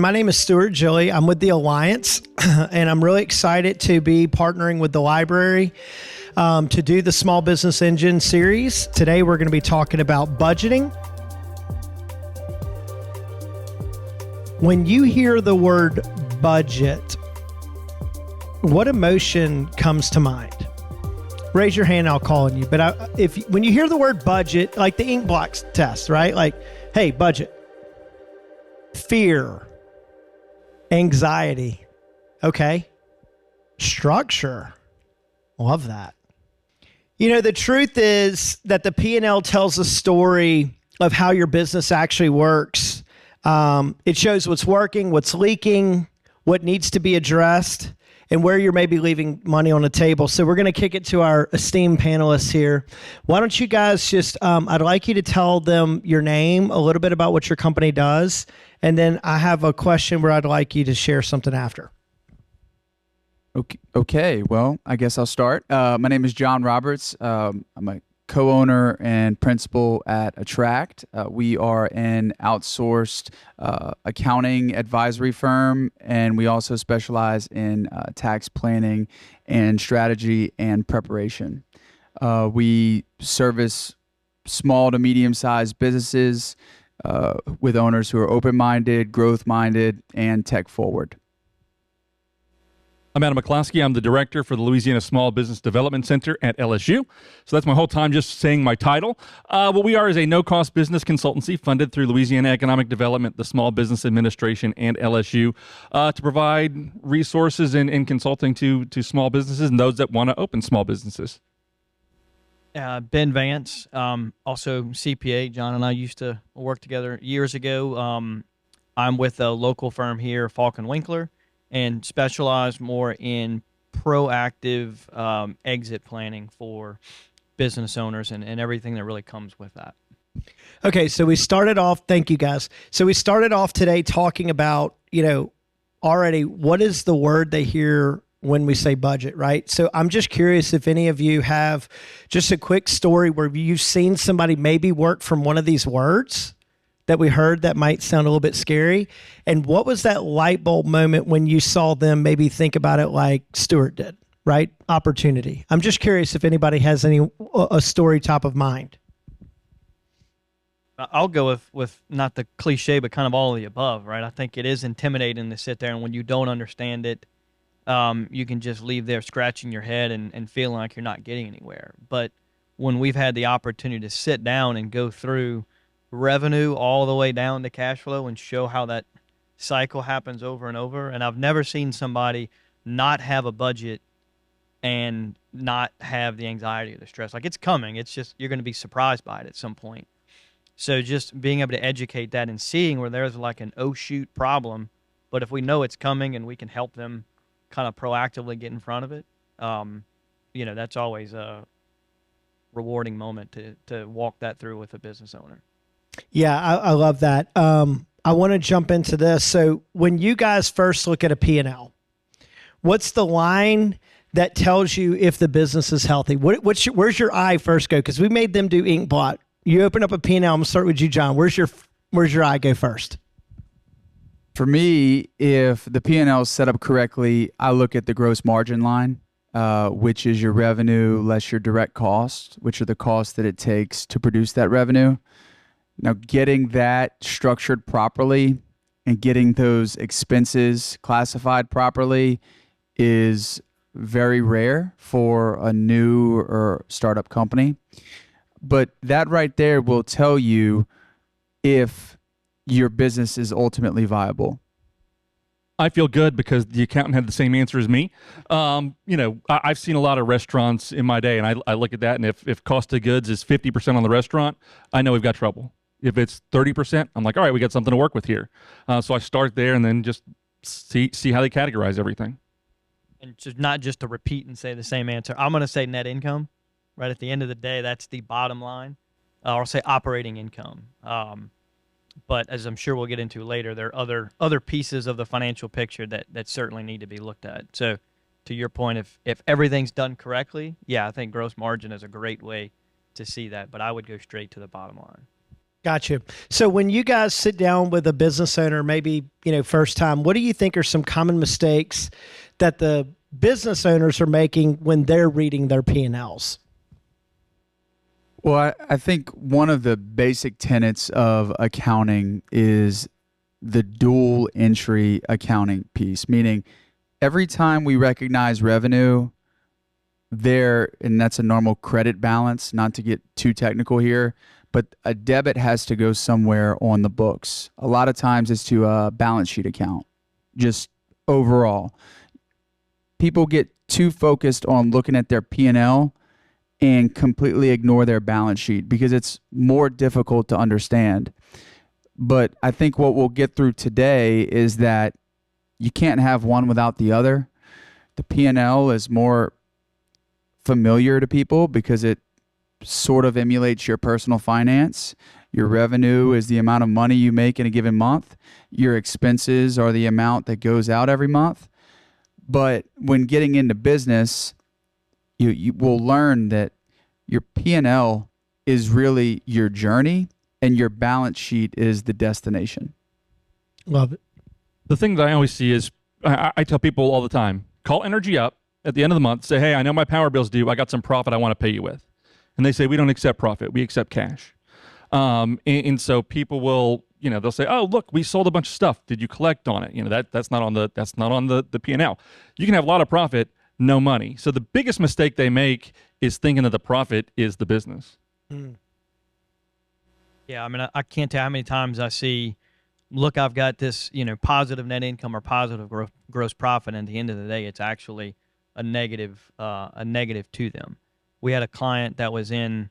My name is Stuart Gilly. I'm with the Alliance, and I'm really excited to be partnering with the library to do the Small Business Engine series. Today, we're going to be talking about budgeting. When you hear the word budget, what emotion comes to mind? Raise your hand, I'll call on you. But when you hear the word budget, like the ink blocks test, right? Like, hey, budget, fear, anxiety. Okay. Structure. Love that. You know, the truth is that the P&L tells a story of how your business actually works. It shows what's working, what's leaking, what needs to be addressed, and where you're maybe leaving money on the table. So we're going to kick it to our esteemed panelists here. Why don't you guys just, I'd like you to tell them your name, a little bit about what your company does, and then I have a question where I'd like you to share something after. Okay. Well, I guess I'll start. My name is John Roberts. I'm a co-owner and principal at Attract. We are an outsourced accounting advisory firm, and we also specialize in tax planning and strategy and preparation. We service small to medium-sized businesses with owners who are open-minded, growth-minded, and tech-forward. I'm Adam McCloskey. I'm the director for the Louisiana Small Business Development Center at LSU. So that's my whole time just saying my title. What we are is a no-cost business consultancy funded through Louisiana Economic Development, the Small Business Administration, and LSU to provide resources and consulting to small businesses and those that want to open small businesses. Ben Vance, also CPA. John and I used to work together years ago. I'm with a local firm here, Falk & Winkler, and specialize more in proactive exit planning for business owners and everything that really comes with that. Okay, so we started off, thank you guys. So we started off today talking about, already what is the word they hear when we say budget, right? So I'm just curious if any of you have just a quick story where you've seen somebody maybe work from one of these words that we heard that might sound a little bit scary. And what was that light bulb moment when you saw them maybe think about it like Stuart did, right? Opportunity. I'm just curious if anybody has a story top of mind. I'll go with not the cliche, but kind of all of the above, right? I think it is intimidating to sit there, and when you don't understand it, you can just leave there scratching your head and feeling like you're not getting anywhere. But when we've had the opportunity to sit down and go through revenue all the way down to cash flow and show how that cycle happens over and over. And I've never seen somebody not have a budget and not have the anxiety or the stress. Like, it's coming. It's just, you're going to be surprised by it at some point. So just being able to educate that and seeing where there's like an oh shoot problem, but if we know it's coming and we can help them kind of proactively get in front of it, that's always a rewarding moment to walk that through with a business owner. Yeah, I love that. I want to jump into this. So when you guys first look at a P&L, what's the line that tells you if the business is healthy? Where's your eye first go? Because we made them do ink blot. You open up a P&L. I'm going to start with you, John. Where's your eye go first? For me, if the P&L is set up correctly, I look at the gross margin line, which is your revenue less your direct costs, which are the costs that it takes to produce that revenue. Now, getting that structured properly and getting those expenses classified properly is very rare for a new or startup company. But that right there will tell you if your business is ultimately viable. I feel good because the accountant had the same answer as me. I've seen a lot of restaurants in my day, and I look at that, and if cost of goods is 50% on the restaurant, I know we've got trouble. If it's 30%, I'm like, all right, we got something to work with here. So I start there and then just see how they categorize everything. And just not just to repeat and say the same answer. I'm going to say net income. Right at the end of the day, that's the bottom line. Or say operating income. But as I'm sure we'll get into later, there are other pieces of the financial picture that certainly need to be looked at. So to your point, if everything's done correctly, yeah, I think gross margin is a great way to see that. But I would go straight to the bottom line. Gotcha. So when you guys sit down with a business owner, maybe, first time, what do you think are some common mistakes that the business owners are making when they're reading their P&Ls? Well, I think one of the basic tenets of accounting is the dual entry accounting piece, meaning every time we recognize revenue there, and that's a normal credit balance, not to get too technical here, but a debit has to go somewhere on the books. A lot of times it's to a balance sheet account, just overall. People get too focused on looking at their P&L and completely ignore their balance sheet because it's more difficult to understand. But I think what we'll get through today is that you can't have one without the other. The P&L is more familiar to people because it sort of emulates your personal finance. Your revenue is the amount of money you make in a given month. Your expenses are the amount that goes out every month. But when getting into business, you will learn that your P&L is really your journey and your balance sheet is the destination. Love it. The thing that I always see is I tell people all the time, call Energy up at the end of the month, say, hey, I know my power bill's due. I got some profit I want to pay you with. And they say, we don't accept profit. We accept cash. And so people will, they'll say, oh, look, we sold a bunch of stuff. Did you collect on it? That's not on the P&L. You can have a lot of profit, no money. So the biggest mistake they make is thinking that the profit is the business. Mm. Yeah, I mean, I can't tell how many times I see, look, I've got this, positive net income or positive gross profit, and at the end of the day, it's actually a negative to them. We had a client that was in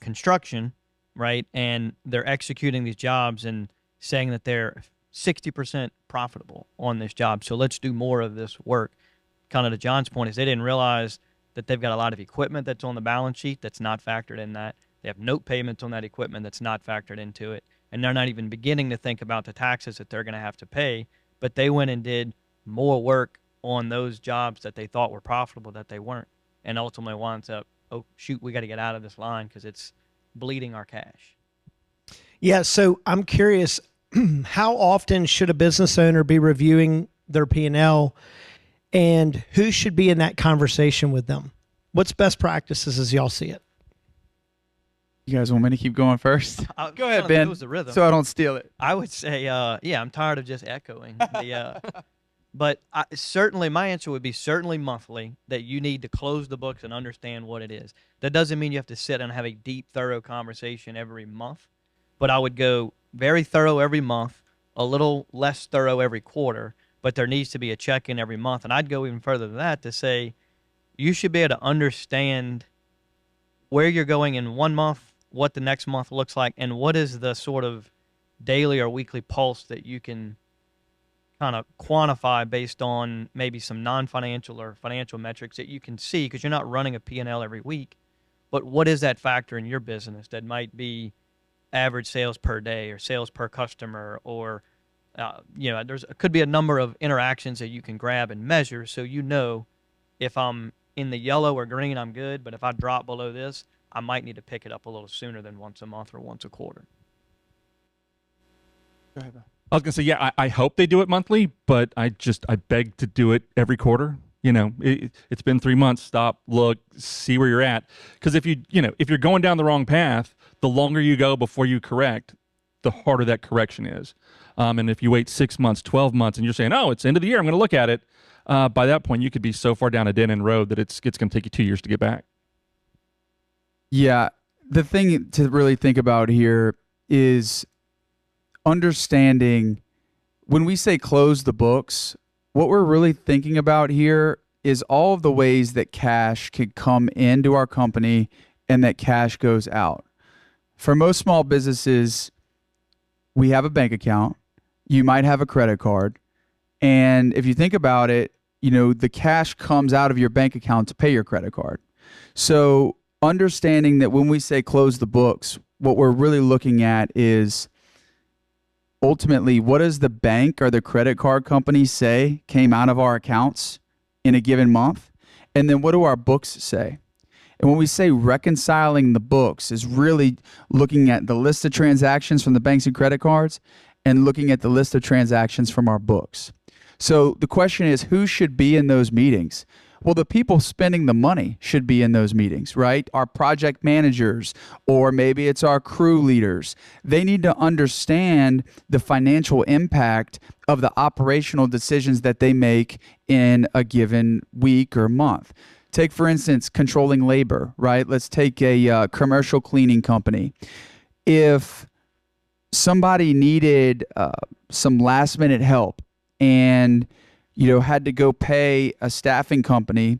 construction, right, and they're executing these jobs and saying that they're 60% profitable on this job. So let's do more of this work. Kind of to John's point is they didn't realize that they've got a lot of equipment that's on the balance sheet that's not factored in that. They have note payments on that equipment that's not factored into it. And they're not even beginning to think about the taxes that they're going to have to pay. But they went and did more work on those jobs that they thought were profitable that they weren't. And ultimately winds up, oh, shoot, we got to get out of this line because it's bleeding our cash. Yeah. So I'm curious, how often should a business owner be reviewing their P&L, and who should be in that conversation with them? What's best practices as y'all see it? You guys want me to keep going first? Go ahead, Ben, so I don't steal it. I would say, I'm tired of just echoing. But certainly my answer would be certainly monthly, that you need to close the books and understand what it is. That doesn't mean you have to sit and have a deep, thorough conversation every month. But I would go very thorough every month, a little less thorough every quarter, but there needs to be a check-in every month. And I'd go even further than that to say you should be able to understand where you're going in 1 month, what the next month looks like, and what is the sort of daily or weekly pulse that you can kind of quantify based on maybe some non-financial or financial metrics that you can see, because you're not running a P&L every week. But what is that factor in your business that might be average sales per day or sales per customer, or could be a number of interactions that you can grab and measure, so if I'm in the yellow or green, I'm good, but if I drop below this, I might need to pick it up a little sooner than once a month or once a quarter. Go ahead, Ben. I was going to say, yeah, I hope they do it monthly, but I beg to do it every quarter. It's been 3 months. Stop, look, see where you're at. Because if you're going down the wrong path, the longer you go before you correct, the harder that correction is. And if you wait 6 months, 12 months, and you're saying, oh, it's end of the year, I'm going to look at it, by that point, you could be so far down a dead-end road that it's going to take you 2 years to get back. Yeah, the thing to really think about here is understanding when we say close the books, what we're really thinking about here is all of the ways that cash can come into our company and that cash goes out. For most small businesses, we have a bank account. You might have a credit card. And if you think about it, the cash comes out of your bank account to pay your credit card. So understanding that when we say close the books, what we're really looking at is ultimately, what does the bank or the credit card company say came out of our accounts in a given month? And then what do our books say? And when we say reconciling the books is really looking at the list of transactions from the banks and credit cards and looking at the list of transactions from our books. So the question is, who should be in those meetings? Well, the people spending the money should be in those meetings, right? Our project managers, or maybe it's our crew leaders. They need to understand the financial impact of the operational decisions that they make in a given week or month. Take, for instance, controlling labor, right? Let's take a commercial cleaning company. If somebody needed some last minute help and had to go pay a staffing company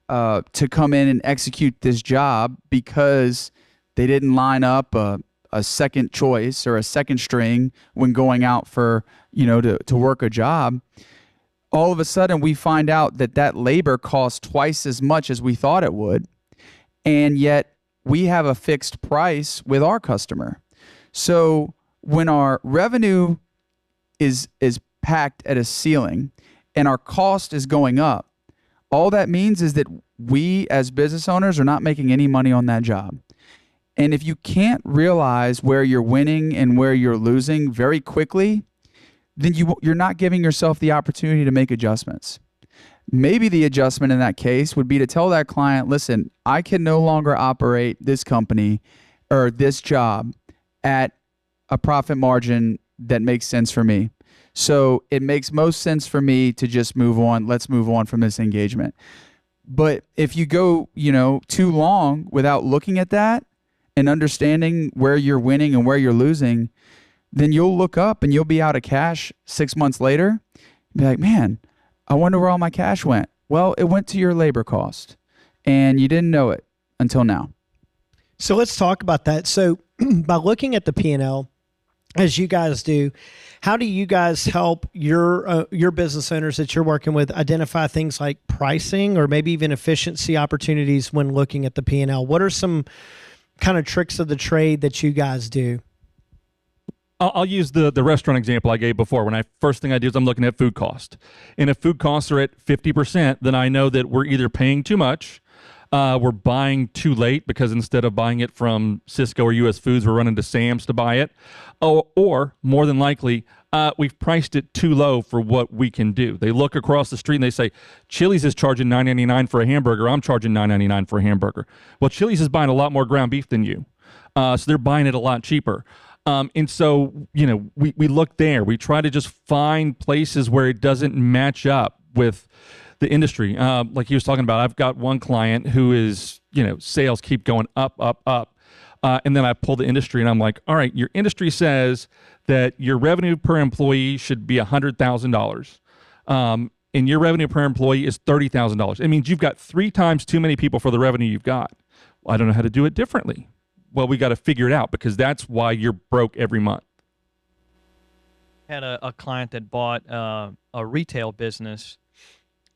to come in and execute this job because they didn't line up a second choice or a second string when going out for, to work a job. All of a sudden we find out that labor costs twice as much as we thought it would. And yet we have a fixed price with our customer. So when our revenue is packed at a ceiling and our cost is going up, all that means is that we as business owners are not making any money on that job. And if you can't realize where you're winning and where you're losing very quickly, then you're not giving yourself the opportunity to make adjustments. Maybe the adjustment in that case would be to tell that client, listen, I can no longer operate this company or this job at a profit margin that makes sense for me. So it makes most sense for me to just move on. Let's move on from this engagement. But if you go, too long without looking at that and understanding where you're winning and where you're losing, then you'll look up and you'll be out of cash 6 months later. Be like, man, I wonder where all my cash went. Well, it went to your labor cost and you didn't know it until now. So let's talk about that. So by looking at the P&L, as you guys do, how do you guys help your business owners that you're working with identify things like pricing or maybe even efficiency opportunities when looking at the P&L? What are some kind of tricks of the trade that you guys do? I'll use the restaurant example I gave before. When first thing I do is I'm looking at food cost. And if food costs are at 50%, then I know that we're either paying too much, we're buying too late because instead of buying it from Cisco or US Foods, we're running to Sam's to buy it. Or more than likely, we've priced it too low for what we can do. They look across the street and they say, Chili's is charging $9.99 for a hamburger. I'm charging $9.99 for a hamburger. Well, Chili's is buying a lot more ground beef than you. So they're buying it a lot cheaper. And so, we look there. We try to just find places where it doesn't match up with the industry. Like he was talking about, I've got one client who is, sales keep going up, up, up. And then I pull the industry and I'm like, all right, your industry says that your revenue per employee should be $100,000. And your revenue per employee is $30,000. It means you've got 3 times too many people for the revenue you've got. Well, I don't know how to do it differently. Well, we got to figure it out because that's why you're broke every month. Had a client that bought a retail business,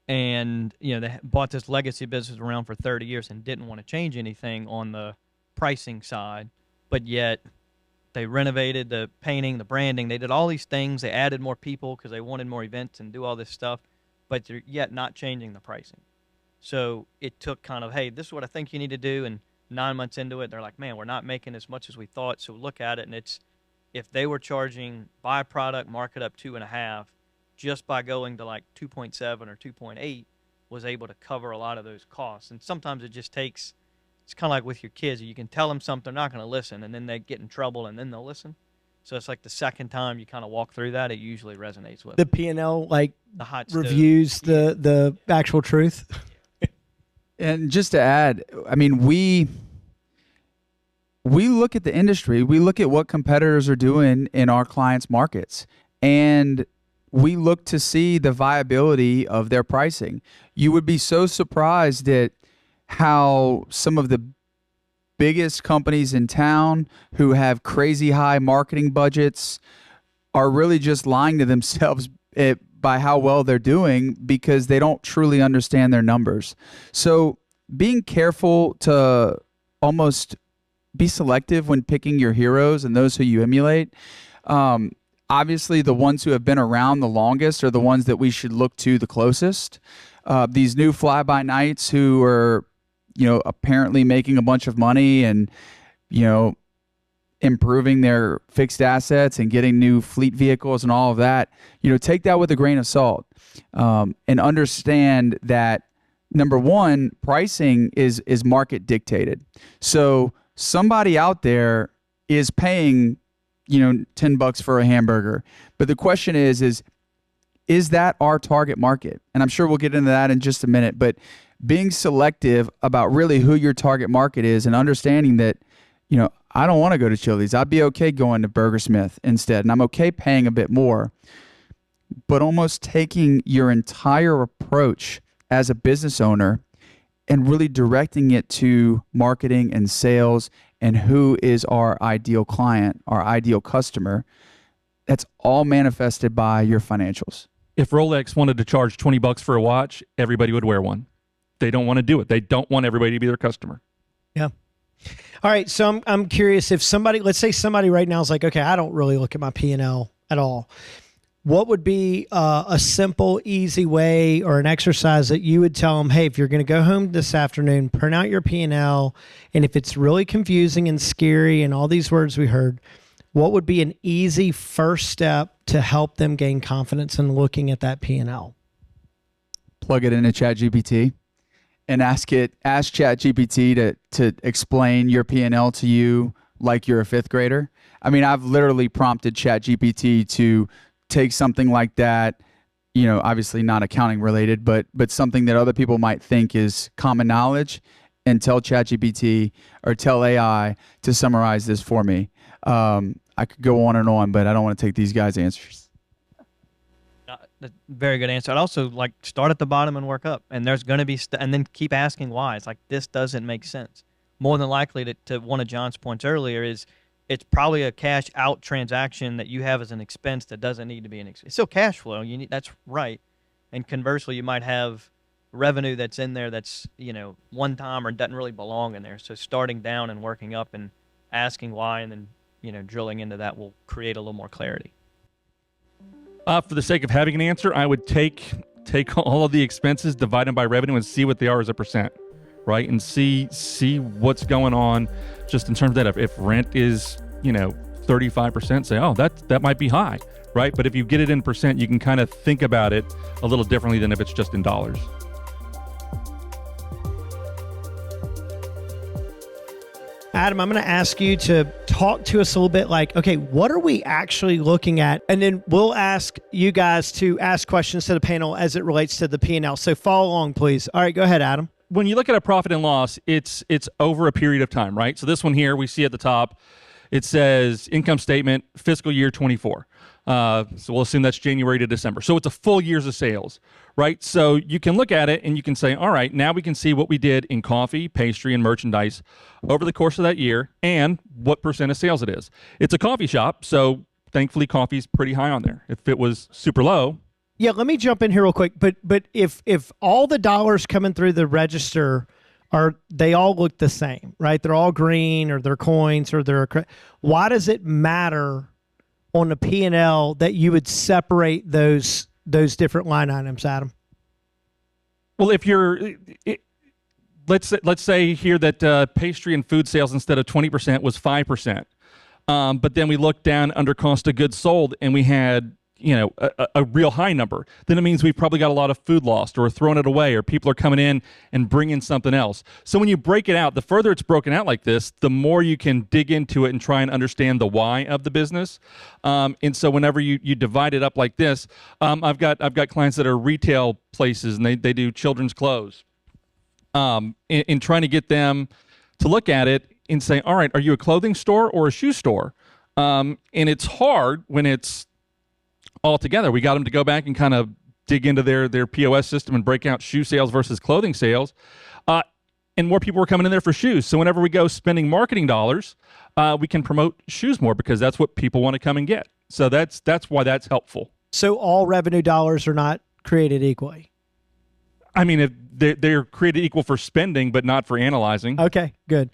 and they bought this legacy business around for 30 years and didn't want to change anything on the pricing side, but yet they renovated the painting, the branding, they did all these things, they added more people because they wanted more events and do all this stuff, but they're yet not changing the pricing. So it took kind of, hey, this is what I think you need to do, and 9 months into it, they're like, man, we're not making as much as we thought. So look at it, and it's, if they were charging, buy a product, mark it up 2.5, just by going to like 2.7 or 2.8, was able to cover a lot of those costs. And sometimes it just takes, it's kind of like with your kids. You can tell them something, they're not going to listen, and then they get in trouble, and then they'll listen. So it's like the second time you kind of walk through that, it usually resonates with the P&L, like the hot reviews stove. the actual truth. And just to add, I mean, we look at the industry, we look at what competitors are doing in our clients' markets, and we look to see the viability of their pricing. You would be so surprised at how some of the biggest companies in town who have crazy high marketing budgets are really just lying to themselves by how well they're doing because they don't truly understand their numbers. So being careful to almost be selective when picking your heroes and those who you emulate. Obviously, the ones who have been around the longest are the ones that we should look to the closest. These new fly-by-nights who are, apparently making a bunch of money and, improving their fixed assets and getting new fleet vehicles and all of that, take that with a grain of salt, and understand that, number one, pricing is market dictated. So somebody out there is paying, $10 for a hamburger. But the question is that our target market? And I'm sure we'll get into that in just a minute, but being selective about really who your target market is and understanding that, I don't want to go to Chili's. I'd be okay going to Burgersmith instead, and I'm okay paying a bit more. But almost taking your entire approach as a business owner and really directing it to marketing and sales and who is our ideal client, our ideal customer, that's all manifested by your financials. If Rolex wanted to charge $20 for a watch, everybody would wear one. They don't want to do it. They don't want everybody to be their customer. Yeah. All right. So I'm curious if somebody, let's say somebody right now is like, okay, I don't really look at my P&L at all. What would be a simple, easy way or an exercise that you would tell them, hey, if you're going to go home this afternoon, print out your P&L, and if it's really confusing and scary and all these words we heard, what would be an easy first step to help them gain confidence in looking at that P&L? Plug it into ChatGPT and ask ChatGPT to explain your P&L to you like you're a fifth grader. I mean, I've literally prompted ChatGPT to take something like that, obviously not accounting related, but something that other people might think is common knowledge, and tell ChatGPT or tell AI to summarize this for me. I could go on, but I don't want to take these guys' answers. Very good answer. I'd also start at the bottom and work up, and there's going to be and then keep asking why. It's like, this doesn't make sense. More than likely, to one of John's points earlier, is it's probably a cash out transaction that you have as an expense that doesn't need to be an expense. It's still cash flow. That's right. And conversely, you might have revenue that's in there that's, one time or doesn't really belong in there. So starting down and working up and asking why, and then, drilling into that will create a little more clarity. For the sake of having an answer, I would take all of the expenses, divide them by revenue, and see what they are as a percent, right? And see what's going on just in terms of that. If rent is, 35%, say, oh, that might be high, right? But if you get it in percent, you can kind of think about it a little differently than if it's just in dollars. Adam, I'm going to ask you to talk to us a little bit okay, what are we actually looking at? And then we'll ask you guys to ask questions to the panel as it relates to the P&L. So follow along, please. All right, go ahead, Adam. When you look at a profit and loss, it's over a period of time, right? So this one here, we see at the top, it says income statement, fiscal year 24. So we'll assume that's January to December. So it's a full year's of sales, right? So you can look at it and you can say, all right, now we can see what we did in coffee, pastry, and merchandise over the course of that year and what percent of sales it is. It's a coffee shop, so thankfully coffee's pretty high on there. If it was super low. Yeah, let me jump in here real quick. But if all the dollars coming through the register they all look the same, right? They're all green, or they're coins, or why does it matter on the P&L that you would separate those different line items, Adam? Well, if let's say here that pastry and food sales instead of 20% was 5%, but then we look down under cost of goods sold and we had a real high number, then it means we've probably got a lot of food lost, or throwing it away, or people are coming in and bringing something else. So when you break it out, the further it's broken out like this, the more you can dig into it and try and understand the why of the business. And so whenever you divide it up like this, I've got clients that are retail places, and they do children's clothes. In trying to get them to look at it and say, all right, are you a clothing store or a shoe store? And it's hard when it's all together. We got them to go back and kind of dig into their POS system and break out shoe sales versus clothing sales. And more people were coming in there for shoes. So whenever we go spending marketing dollars, we can promote shoes more because that's what people want to come and get. So that's why that's helpful. So all revenue dollars are not created equally? I mean, if they're created equal for spending, but not for analyzing. Okay, good.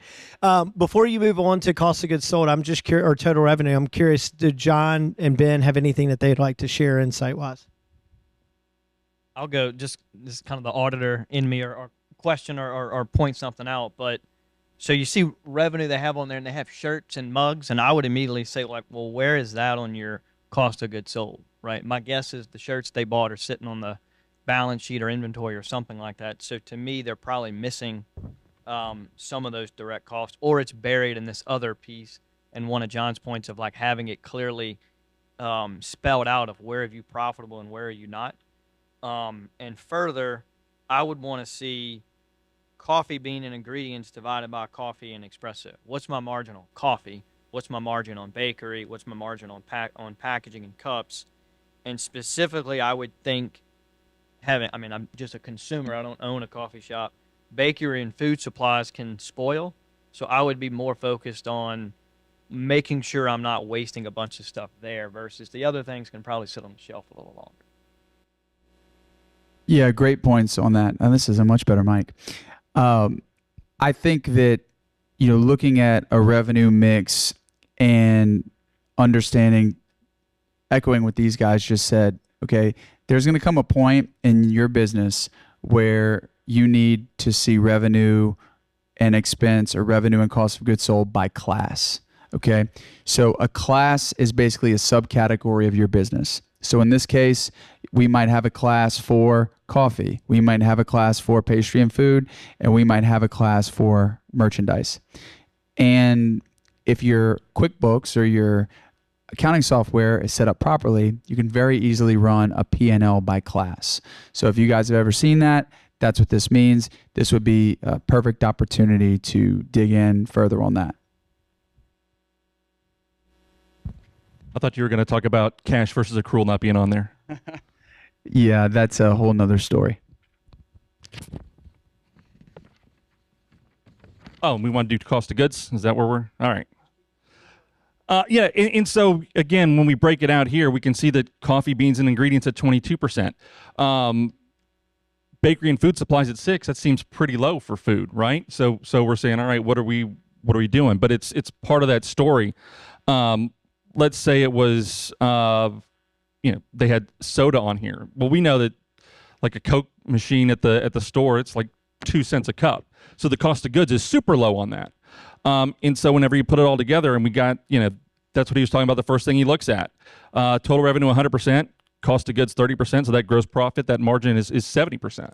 Before you move on to cost of goods sold, I'm just curious, or total revenue, I'm curious, do John and Ben have anything that they'd like to share insight-wise? I'll go, just this is kind of the auditor in me, or question or point something out, but so you see revenue they have on there, and they have shirts and mugs, and I would immediately say, like, well, where is that on your cost of goods sold, right? My guess is the shirts they bought are sitting on the balance sheet or inventory or something like that. So to me, they're probably missing some of those direct costs, or it's buried in this other piece. And one of John's points of like having it clearly spelled out of where are you profitable and where are you not. And further, I would want to see coffee bean and ingredients divided by coffee and espresso. What's my margin on coffee? What's my margin on bakery? What's my margin on packaging and cups? And specifically, I would think I'm just a consumer. I don't own a coffee shop. Bakery and food supplies can spoil. So I would be more focused on making sure I'm not wasting a bunch of stuff there versus the other things can probably sit on the shelf a little longer. Yeah, great points on that. And this is a much better mic. I think that, looking at a revenue mix and understanding, echoing what these guys just said, okay, there's going to come a point in your business where you need to see revenue and expense or revenue and cost of goods sold by class. Okay. So a class is basically a subcategory of your business. So in this case, we might have a class for coffee. We might have a class for pastry and food, and we might have a class for merchandise. And if your QuickBooks or your accounting software is set up properly, you can very easily run a P&L by class. So if you guys have ever seen that, that's what this means. This would be a perfect opportunity to dig in further on that. I thought you were going to talk about cash versus accrual not being on there. Yeah, that's a whole nother story. Oh, we want to do cost of goods? Is that where we're? All right. Yeah, and so, again, when we break it out here, we can see that coffee, beans, and ingredients at 22%. Bakery and food supplies at 6%. That seems pretty low for food, right? So we're saying, all right, what are we doing? But it's part of that story. Let's say it was, they had soda on here. Well, we know that like a Coke machine at the store, it's like 2 cents a cup. So the cost of goods is super low on that. And so whenever you put it all together, and we got, that's what he was talking about. The first thing he looks at, total revenue 100%, cost of goods 30%. So that gross profit, that margin is 70%.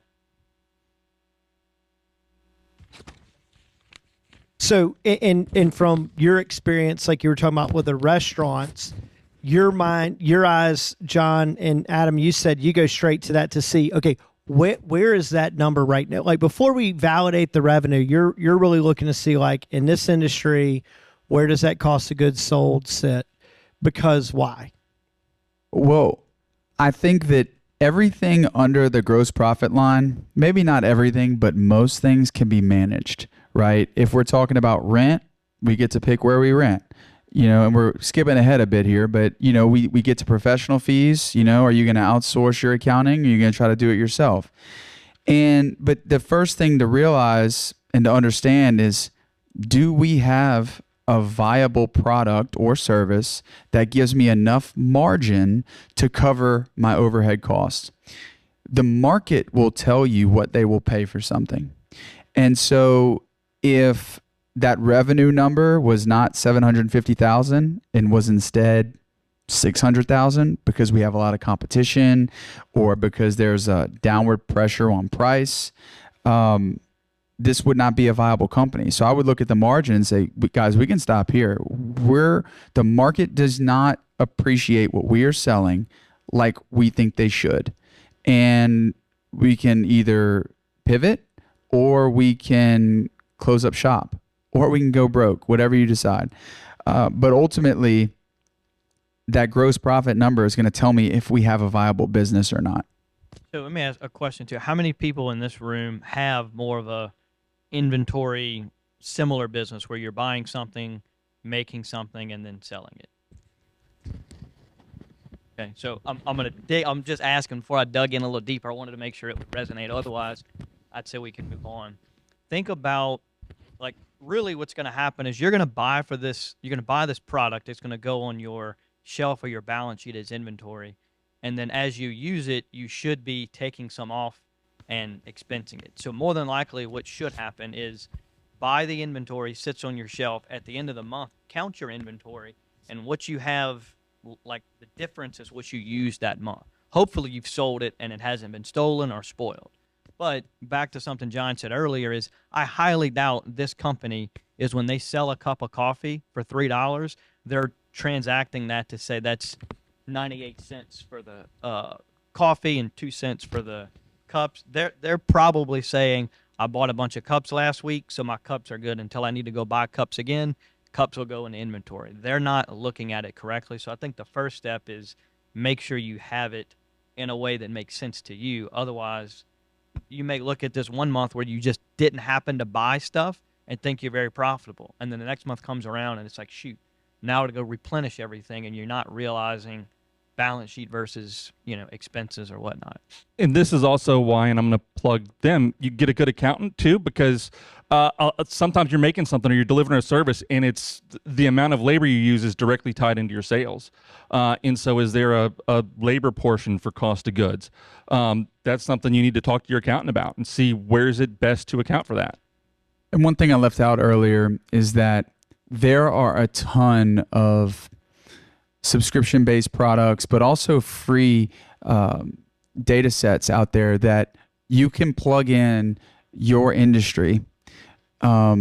So, and from your experience, like you were talking about with the restaurants, your eyes, John and Adam, you said you go straight to that to see, okay, where is that number right now? Like before we validate the revenue, you're really looking to see, like, in this industry, where does that cost of goods sold sit? Because why? Well, I think that everything under the gross profit line, maybe not everything, but most things can be managed, right? If we're talking about rent, we get to pick where we rent, and we're skipping ahead a bit here, but, we get to professional fees. Are you going to outsource your accounting? Or are you going to try to do it yourself? But the first thing to realize and to understand is, do we have a viable product or service that gives me enough margin to cover my overhead costs? The market will tell you what they will pay for something. And so if that revenue number was not 750,000 and was instead 600,000 because we have a lot of competition or because there's a downward pressure on price, this would not be a viable company. So I would look at the margin and say, guys, we can stop here. The market does not appreciate what we are selling like we think they should. And we can either pivot or we can close up shop or we can go broke, whatever you decide. But ultimately, that gross profit number is going to tell me if we have a viable business or not. So let me ask a question too. How many people in this room have more of a inventory similar business where you're buying something, making something, and then selling it? Okay, so I'm just asking before I dug in a little deeper. I wanted to make sure it would resonate. Otherwise, I'd say we can move on. Think about, like, really what's going to happen is you're going to buy this product. It's going to go on your shelf or your balance sheet as inventory. And then as you use it, you should be taking some off and expensing it. So more than likely what should happen is buy the inventory, sits on your shelf. At the end of the month, count your inventory, and what you have, like the difference is what you used that month. Hopefully you've sold it and it hasn't been stolen or spoiled. But back to something John said earlier is I highly doubt this company is when they sell a cup of coffee for $3, they're transacting that to say that's 98 cents for the coffee and 2 cents for the cups. They're probably saying I bought a bunch of cups last week, so my cups are good until I need to go buy cups again. Cups will go in inventory. They're not looking at it correctly. So I think the first step is make sure you have it in a way that makes sense to you. Otherwise, you may look at this one month where you just didn't happen to buy stuff and think you're very profitable. And then the next month comes around and it's like, shoot, now to go replenish everything, and you're not realizing balance sheet versus, expenses or whatnot. And this is also why, and I'm going to plug them, you get a good accountant too, because sometimes you're making something or you're delivering a service and it's the amount of labor you use is directly tied into your sales. And so is there a labor portion for cost of goods? That's something you need to talk to your accountant about and see where is it best to account for that. And one thing I left out earlier is that there are a ton of subscription-based products, but also free data sets out there that you can plug in your industry. At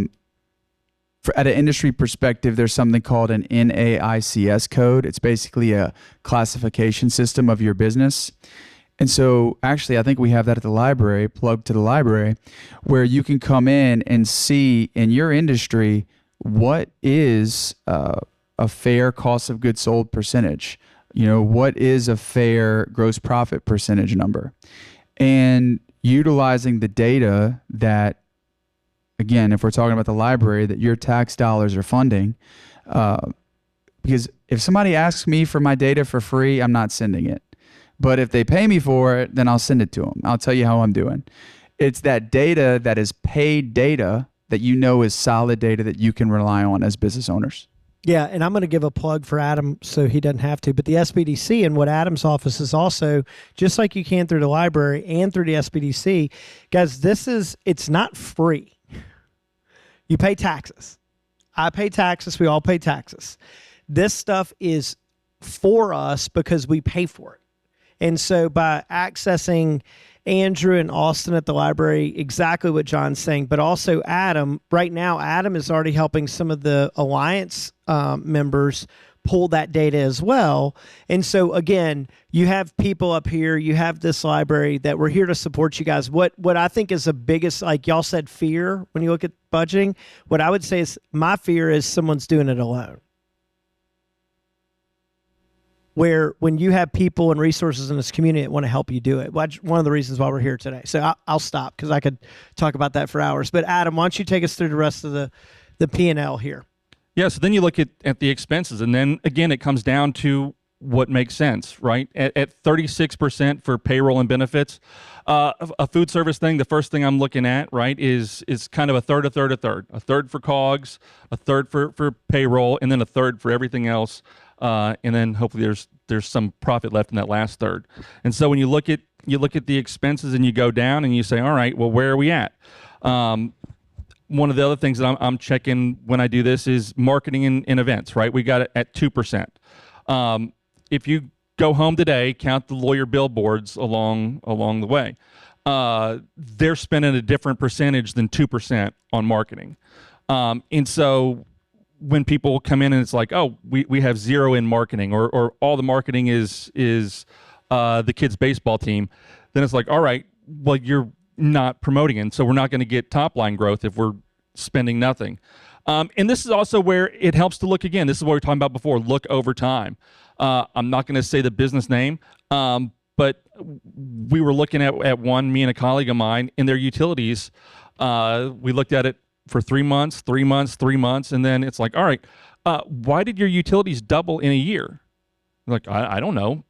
an industry perspective, there's something called an NAICS code. It's basically a classification system of your business. And so actually, I think we have that at the library, plugged to the library, where you can come in and see in your industry what is a fair cost of goods sold percentage. What is a fair gross profit percentage number? And utilizing the data that, again, if we're talking about the library, that your tax dollars are funding, because if somebody asks me for my data for free, I'm not sending it. But if they pay me for it, then I'll send it to them. I'll tell you how I'm doing. It's that data that is paid data that is solid data that you can rely on as business owners. Yeah, and I'm going to give a plug for Adam so he doesn't have to. But the SBDC and what Adam's office is also, just like you can through the library and through the SBDC, guys, it's not free. You pay taxes. I pay taxes. We all pay taxes. This stuff is for us because we pay for it. And so by accessing Andrew and Austin at the library, exactly what John's saying, but also Adam, right now, Adam is already helping some of the Alliance members pull that data as well. And so again, you have people up here, you have this library that we're here to support you guys. What I think is the biggest, like y'all said, fear when you look at budgeting, what I would say is my fear is someone's doing it alone. Where when you have people and resources in this community that want to help you do it. One of the reasons why we're here today. So I'll stop because I could talk about that for hours. But Adam, why don't you take us through the rest of the P&L here? Yeah, so then you look at the expenses, and then again, it comes down to what makes sense, right? At 36% for payroll and benefits, a food service thing, the first thing I'm looking at, right, is kind of a third. A third for COGS, a third for payroll, and then a third for everything else. And then hopefully there's some profit left in that last third. And so when you look at the expenses and you go down and you say, all right, well, where are we at? One of the other things that I'm checking when I do this is marketing and events, right? We got it at 2%. If you go home today, count the lawyer billboards along the way. They're spending a different percentage than 2% on marketing. And so when people come in and it's like, oh, we have zero in marketing, or all the marketing is the kids' baseball team, then it's like, all right, well, you're not promoting it, so we're not going to get top line growth if we're spending nothing. And this is also where it helps to look again. This is what we were talking about before. Look over time. I'm not going to say the business name, but we were looking at one, me and a colleague of mine, in their utilities. We looked at it for 3 months, 3 months, 3 months, and then it's like, all right, why did your utilities double in a year? Like, I don't know.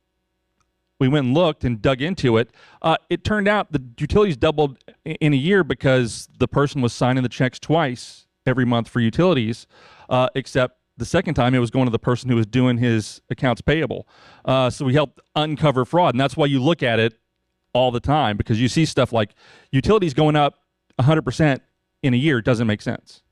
We went and looked and dug into it. It turned out the utilities doubled in a year because the person was signing the checks twice every month for utilities, except the second time it was going to the person who was doing his accounts payable. So we helped uncover fraud, and that's why you look at it all the time, because you see stuff like utilities going up 100% in a year doesn't make sense.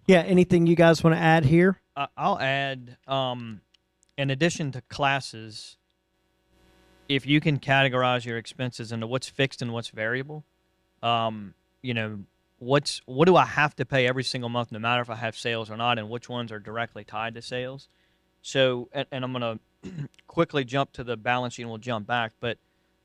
Yeah. Anything you guys want to add here? I'll add, in addition to classes, if you can categorize your expenses into what's fixed and what's variable, you know, what do I have to pay every single month, no matter if I have sales or not, and which ones are directly tied to sales. So, and I'm going to quickly jump to the balance sheet and we'll jump back, but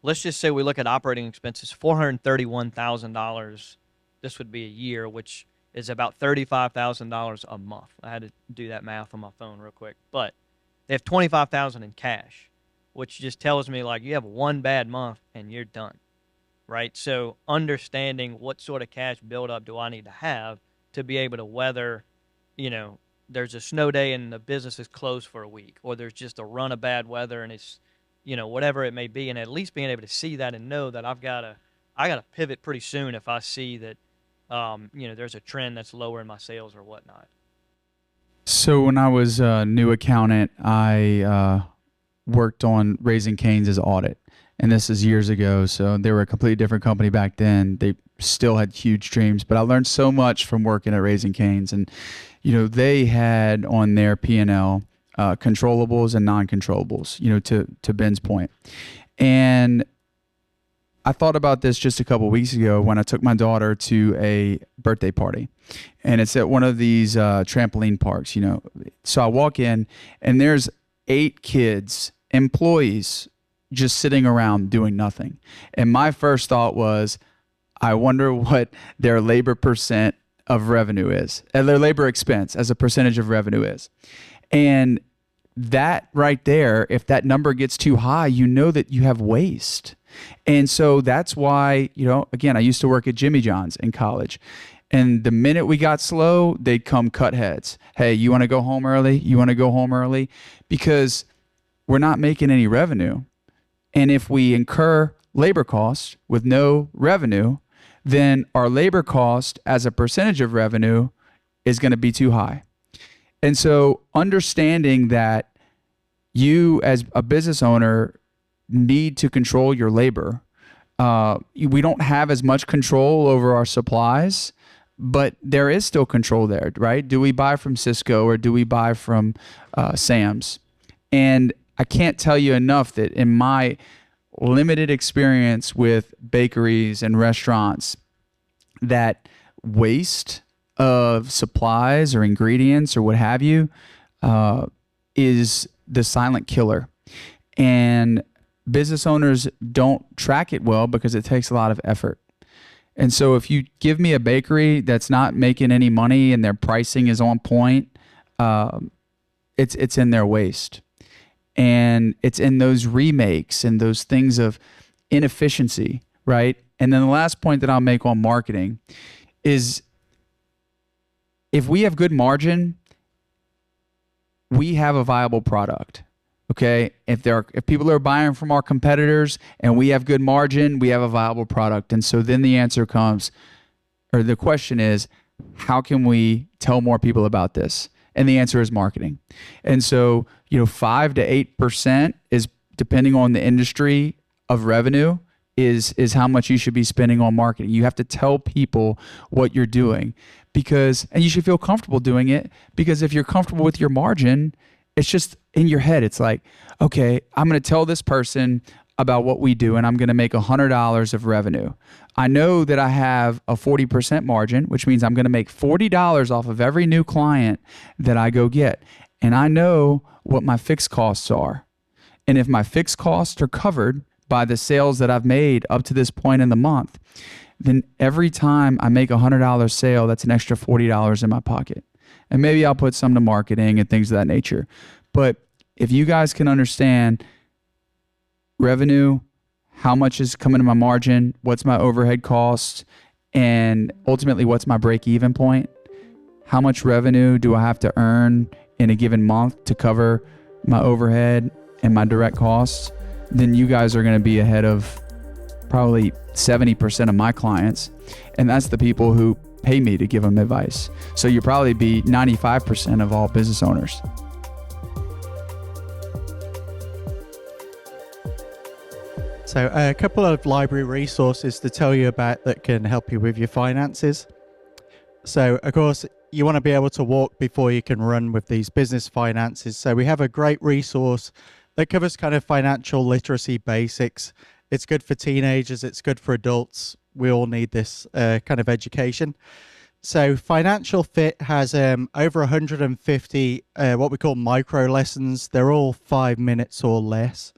let's just say we look at operating expenses, $431,000. This would be a year, which is about $35,000 a month. I had to do that math on my phone real quick, but they have $25,000 in cash, which just tells me like you have one bad month and you're done, right? So understanding what sort of cash buildup do I need to have to be able to weather, you know, there's a snow day and the business is closed for a week, or there's just a run of bad weather and it's, you know, whatever it may be, and at least being able to see that and know that I gotta pivot pretty soon if I see that, you know, there's a trend that's lower in my sales or whatnot. So when I was a new accountant, I worked on Raising Cane's audit, and this is years ago. So they were a completely different company back then. They still had huge dreams, but I learned so much from working at Raising Cane's. And you know, they had on their P&L controllables and non-controllables, you know, to Ben's point. And I thought about this just a couple of weeks ago when I took my daughter to a birthday party, and it's at one of these trampoline parks, you know. So I walk in and there's 8 kids, employees, just sitting around doing nothing. And my first thought was, I wonder what their labor percent of revenue is, and their labor expense as a percentage of revenue is. And that right there, if that number gets too high, you know that you have waste. And so that's why, you know, again, I used to work at Jimmy John's in college. And the minute we got slow, they'd come cut heads. Hey, you want to go home early? You want to go home early? Because we're not making any revenue. And if we incur labor costs with no revenue, then our labor cost as a percentage of revenue is going to be too high. And so understanding that you as a business owner need to control your labor. We don't have as much control over our supplies, but there is still control there, right? Do we buy from Cisco or do we buy from Sam's? And I can't tell you enough that in my limited experience with bakeries and restaurants, that waste of supplies or ingredients or what have you is the silent killer. And business owners don't track it well because it takes a lot of effort. And so if you give me a bakery that's not making any money and their pricing is on point, it's in their waste. And it's in those remakes and those things of inefficiency, right? And then the last point that I'll make on marketing is if we have good margin, we have a viable product. Okay, if people are buying from our competitors and we have good margin, we have a viable product. And so then the answer comes, or the question is, how can we tell more people about this? And the answer is marketing. And so, 5 to 8% is, depending on the industry of revenue, is how much you should be spending on marketing. You have to tell people what you're doing and you should feel comfortable doing it, because if you're comfortable with your margin, it's just in your head. It's like, okay, I'm going to tell this person about what we do and I'm going to make $100 of revenue. I know that I have a 40% margin, which means I'm going to make $40 off of every new client that I go get. And I know what my fixed costs are. And if my fixed costs are covered by the sales that I've made up to this point in the month, then every time I make a $100 sale, that's an extra $40 in my pocket. And maybe I'll put some to marketing and things of that nature. But if you guys can understand revenue, how much is coming to my margin, what's my overhead cost, and ultimately what's my break-even point, how much revenue do I have to earn in a given month to cover my overhead and my direct costs, then you guys are going to be ahead of probably 70% of my clients. And that's the people who pay me to give them advice. So you'll probably be 95% of all business owners. So a couple of library resources to tell you about that can help you with your finances. So of course, you want to be able to walk before you can run with these business finances. So we have a great resource that covers kind of financial literacy basics. It's good for teenagers. It's good for adults. We all need this kind of education. So Financial Fit has over 150 what we call micro lessons. They're all 5 minutes or less.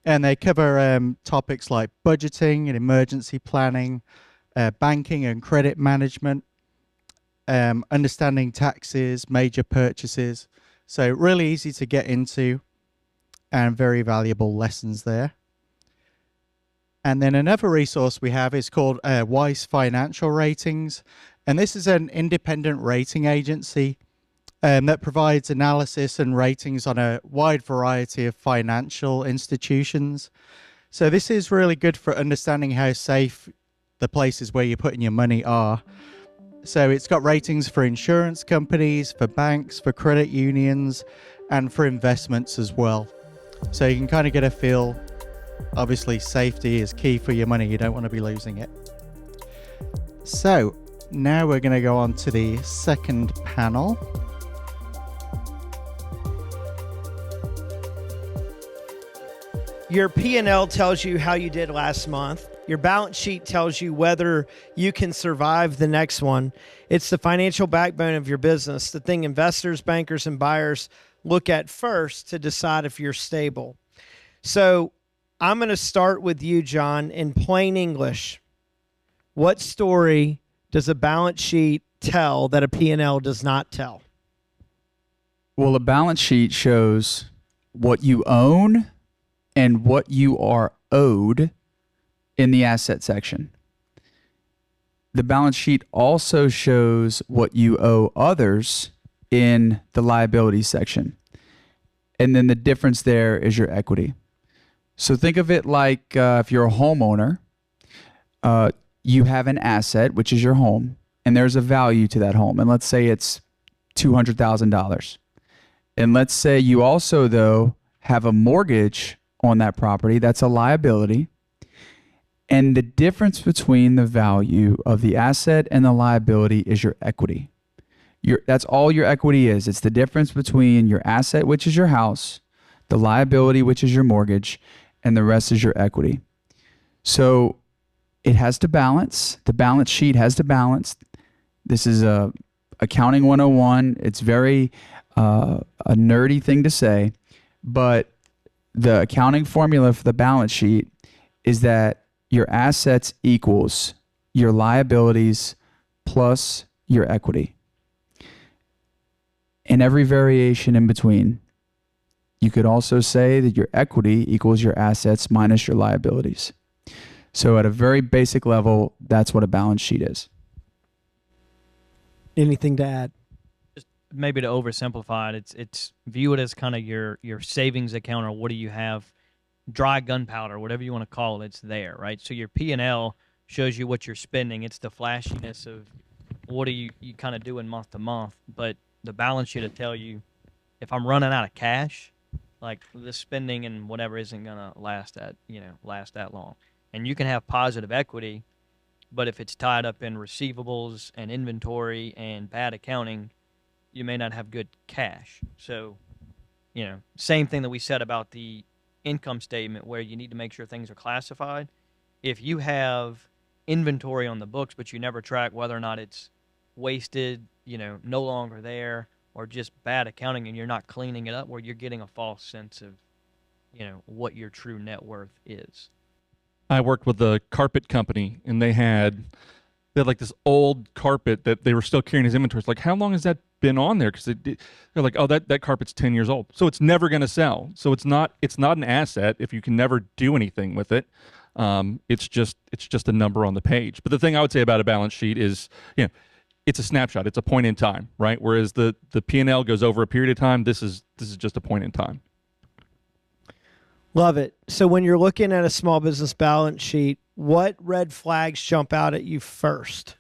And they cover topics like budgeting and emergency planning, banking and credit management, understanding taxes, major purchases. So really easy to get into and very valuable lessons there. And then another resource we have is called Weiss Financial Ratings. And this is an independent rating agency that provides analysis and ratings on a wide variety of financial institutions. So this is really good for understanding how safe the places where you're putting your money are. So it's got ratings for insurance companies, for banks, for credit unions, and for investments as well. So you can kind of get a feel. Obviously, safety is key for your money. You don't want to be losing it. So now we're going to go on to the second panel. Your P&L tells you how you did last month. Your balance sheet tells you whether you can survive the next one. It's the financial backbone of your business, the thing investors, bankers, and buyers look at first to decide if you're stable. So I'm going to start with you, John, in plain English. What story does a balance sheet tell that a P&L does not tell? Well, a balance sheet shows what you own and what you are owed in the asset section. The balance sheet also shows what you owe others in the liability section. And then the difference there is your equity. So think of it like if you're a homeowner, you have an asset, which is your home, and there's a value to that home. And let's say it's $200,000. And let's say you also, though, have a mortgage on that property. That's a liability. And the difference between the value of the asset and the liability is your equity. That's all your equity is. It's the difference between your asset, which is your house, the liability, which is your mortgage, and the rest is your equity. So it has to balance. The balance sheet has to balance. This is a accounting 101. It's very a nerdy thing to say, but the accounting formula for the balance sheet is that your assets equals your liabilities plus your equity. And every variation in between. You could also say that your equity equals your assets minus your liabilities. So at a very basic level, that's what a balance sheet is. Anything to add? Just maybe to oversimplify it, it's view it as kind of your savings account, or what do you have, dry gunpowder, whatever you want to call it, it's there, right? So your P&L shows you what you're spending. It's the flashiness of what are you kind of doing month to month, but the balance sheet will tell you if I'm running out of cash, like this spending and whatever isn't gonna last that long. And you can have positive equity, but if it's tied up in receivables and inventory and bad accounting, you may not have good cash. So, same thing that we said about the income statement, where you need to make sure things are classified. If you have inventory on the books, but you never track whether or not it's wasted, no longer there, or just bad accounting, and you're not cleaning it up, where you're getting a false sense of, what your true net worth is. I worked with a carpet company, and they had like this old carpet that they were still carrying as inventory. It's like, how long has that been on there? Because they're like, oh, that carpet's 10 years old, so it's never going to sell. So it's not an asset if you can never do anything with it. It's just a number on the page. But the thing I would say about a balance sheet is, it's a snapshot. It's a point in time, right? Whereas the P&L goes over a period of time. This is just a point in time. Love it. So when you're looking at a small business balance sheet, what red flags jump out at you first?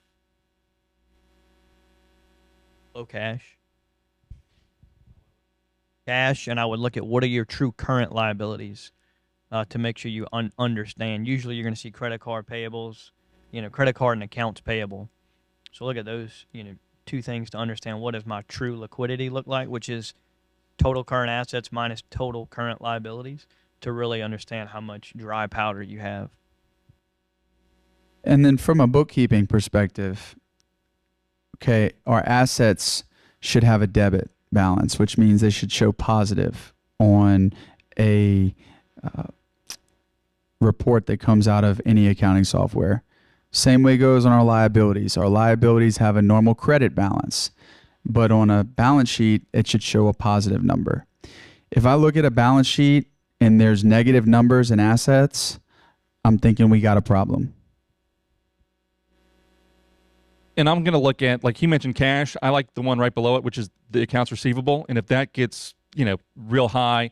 Low cash. And I would look at what are your true current liabilities. to make sure you understand. Usually you're going to see credit card payables, credit card and accounts payable. So look at those, two things to understand what does my true liquidity look like, which is total current assets minus total current liabilities, to really understand how much dry powder you have. And then from a bookkeeping perspective, okay, our assets should have a debit balance, which means they should show positive on a report that comes out of any accounting software. Same way goes on our liabilities. Our liabilities have a normal credit balance, but on a balance sheet, it should show a positive number. If I look at a balance sheet and there's negative numbers in assets, I'm thinking we got a problem. And I'm going to look at, like he mentioned, cash. I like the one right below it, which is the accounts receivable. And if that gets, real high,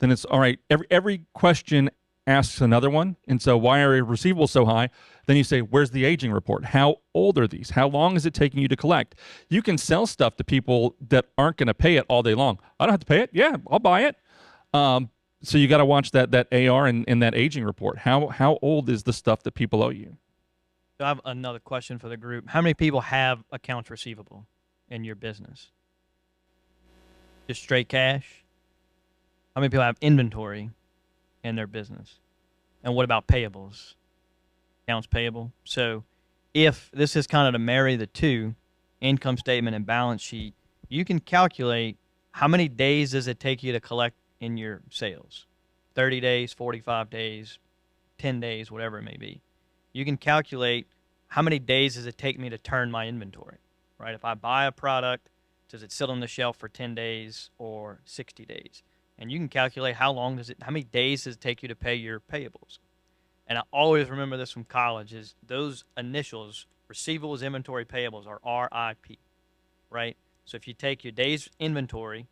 then it's all right. Every question asks another one. And so why are your receivables so high? Then you say, where's the aging report? How old are these? How long is it taking you to collect? You can sell stuff to people that aren't going to pay it all day long. I don't have to pay it. Yeah, I'll buy it. So you got to watch that AR and that aging report. How old is the stuff that people owe you? So I have another question for the group. How many people have accounts receivable in your business? Just straight cash? How many people have inventory in their business? And what about payables? Accounts payable. So if this is kind of to marry the two, income statement and balance sheet, you can calculate how many days does it take you to collect in your sales. 30 days, 45 days, 10 days, whatever it may be. You can calculate how many days does it take me to turn my inventory, right? If I buy a product, does it sit on the shelf for 10 days or 60 days? And you can calculate how many days does it take you to pay your payables? And I always remember this from college is those initials, receivables, inventory, payables, are RIP, right? So if you take your days inventory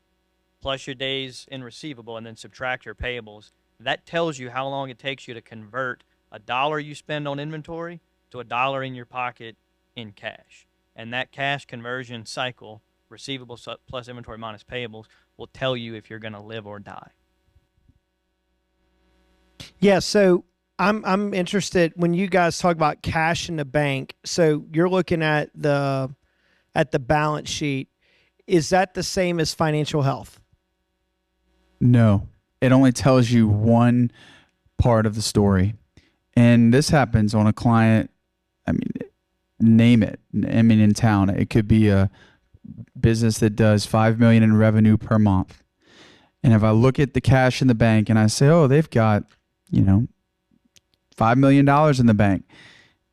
plus your days in receivable and then subtract your payables, that tells you how long it takes you to convert $1 you spend on inventory to $1 in your pocket in cash. And that cash conversion cycle, receivables plus inventory minus payables, will tell you if you're going to live or die. Yeah, so I'm interested when you guys talk about cash in the bank. So you're looking at the balance sheet. Is that the same as financial health? No, it only tells you one part of the story. And this happens on a client, name it. In town, it could be a business that does $5 million in revenue per month. And if I look at the cash in the bank and I say, oh, they've got, $5 million in the bank.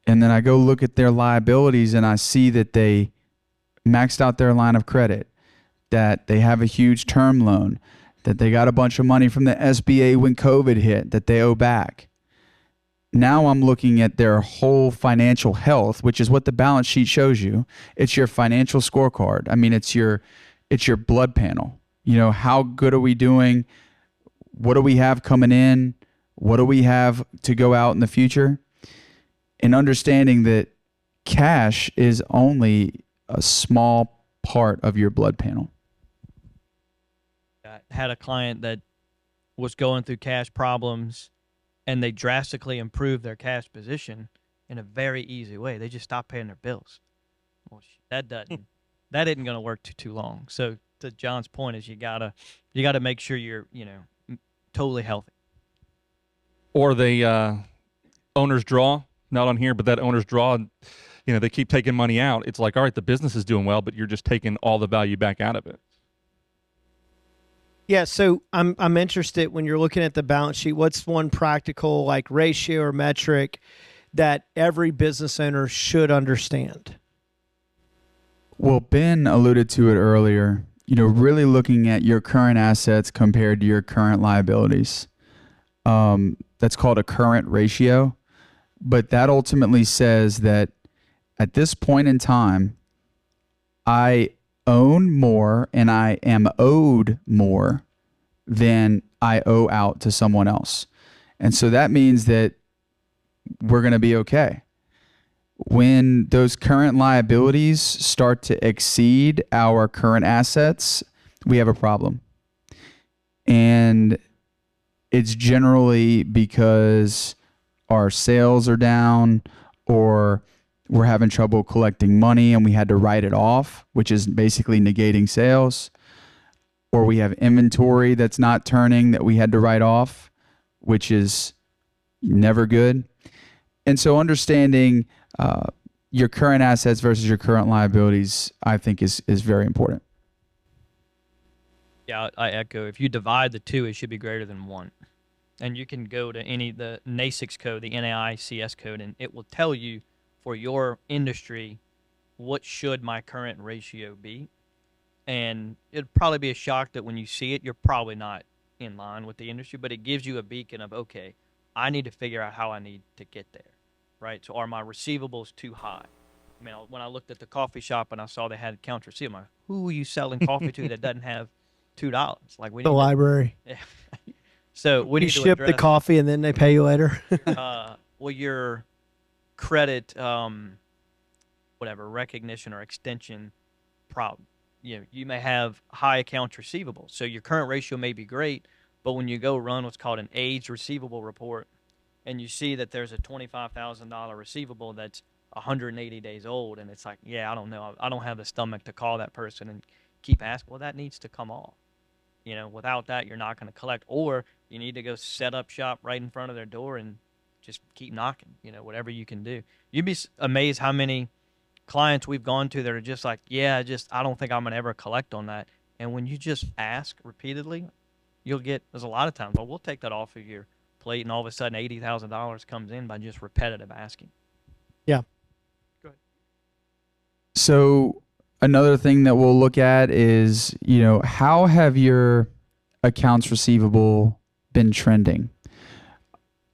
And then I go look at their liabilities and I see that they maxed out their line of credit, that they have a huge term loan, that they got a bunch of money from the SBA when COVID hit that they owe back. Now I'm looking at their whole financial health, which is what the balance sheet shows you. It's your financial scorecard. It's your blood panel. How good are we doing? What do we have coming in? What do we have to go out in the future? And understanding that cash is only a small part of your blood panel. I had a client that was going through cash problems, and they drastically improved their cash position in a very easy way. They just stopped paying their bills. Well, that isn't going to work too long. So to John's point is you gotta make sure you're totally healthy. Or the owner's draw, not on here, but that owner's draw, they keep taking money out. It's like, all right, the business is doing well, but you're just taking all the value back out of it. Yeah, so I'm interested when you're looking at the balance sheet, what's one practical ratio or metric that every business owner should understand? Well, Ben alluded to it earlier, really looking at your current assets compared to your current liabilities. That's called a current ratio, but that ultimately says that at this point in time, I own more and I am owed more than I owe out to someone else. And so that means that we're going to be okay. When those current liabilities start to exceed our current assets, we have a problem. And it's generally because our sales are down, or we're having trouble collecting money and we had to write it off, which is basically negating sales, or we have inventory that's not turning that we had to write off, which is never good. And so understanding your current assets versus your current liabilities, I think is very important. Yeah, I echo. If you divide the two, it should be greater than one. And you can go to the NAICS code, the NAICS code, and it will tell you for your industry what should my current ratio be. And it'd probably be a shock that when you see it, you're probably not in line with the industry, but it gives you a beacon of, okay, I need to figure out how I need to get there, right? So are my receivables too high? I mean, when I looked at the coffee shop and I saw they had accounts receivable, I'm like, who are you selling coffee to that doesn't have $2? Like, we The need library. to, so we You need to ship the address, coffee and then they pay you later. well, your credit, whatever, recognition or extension problem. You may have high accounts receivable. So your current ratio may be great, but when you go run what's called an aged receivable report and you see that there's a $25,000 receivable that's 180 days old, and it's like, yeah, I don't know. I don't have the stomach to call that person and keep asking. Well, that needs to come off. Without that, you're not going to collect, or you need to go set up shop right in front of their door and just keep knocking, whatever you can do. You'd be amazed how many clients we've gone to that are just like, yeah, I don't think I'm going to ever collect on that. And when you just ask repeatedly, there's a lot of times, well, we'll take that off of your plate, and all of a sudden $80,000 comes in by just repetitive asking. Yeah. Go ahead. So another thing that we'll look at is, how have your accounts receivable been trending?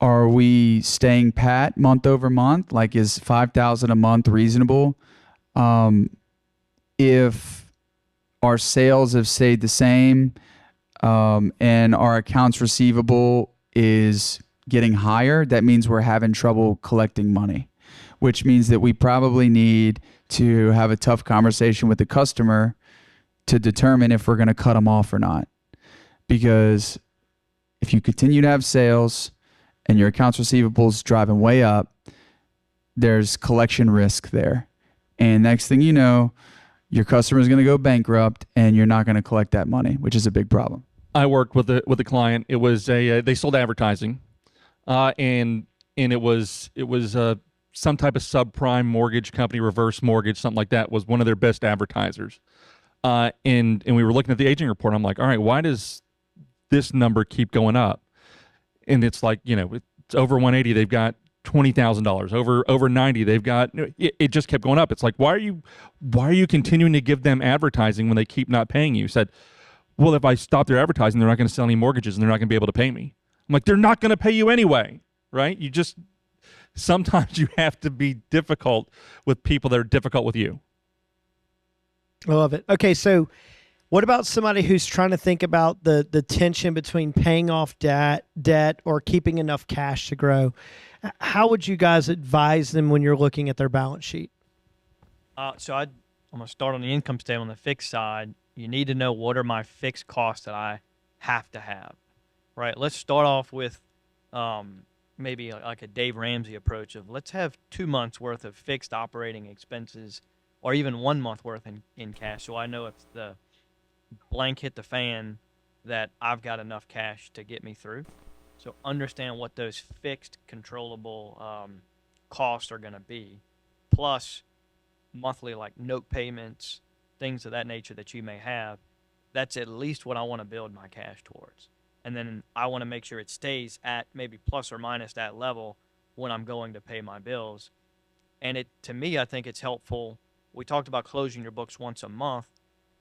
Are we staying pat month over month? Like, is $5,000 a month reasonable? If our sales have stayed the same, and our accounts receivable is getting higher, that means we're having trouble collecting money, which means that we probably need to have a tough conversation with the customer to determine if we're going to cut them off or not. Because if you continue to have sales and your accounts receivables driving way up, there's collection risk there. And next thing you know, your customer is going to go bankrupt and you're not going to collect that money, which is a big problem. I worked with a client. It was they sold advertising, and it was some type of subprime mortgage company, reverse mortgage, something like that, was one of their best advertisers. And we were looking at the aging report. I'm like, all right, why does this number keep going up? And it's like, it's over 180, they've got $20,000. Over 90, they've got. It just kept going up. It's like, why are you continuing to give them advertising when they keep not paying you? Said, well, if I stop their advertising, they're not going to sell any mortgages and they're not going to be able to pay me. I'm like, they're not going to pay you anyway, right? Sometimes you have to be difficult with people that are difficult with you. I love it. Okay, so what about somebody who's trying to think about the tension between paying off debt or keeping enough cash to grow? How would you guys advise them when you're looking at their balance sheet? So I'm going to start on the income statement on the fixed side. You need to know, what are my fixed costs that I have to have, right? Let's start off with maybe like a Dave Ramsey approach of, let's have 2 months worth of fixed operating expenses, or even 1 month worth in cash. So I know if the blank hit the fan, that I've got enough cash to get me through. So understand what those fixed controllable costs are going to be, plus monthly like note payments, things of that nature that you may have. That's at least what I want to build my cash towards. And then I want to make sure it stays at maybe plus or minus that level when I'm going to pay my bills. And to me, I think it's helpful. We talked about closing your books once a month.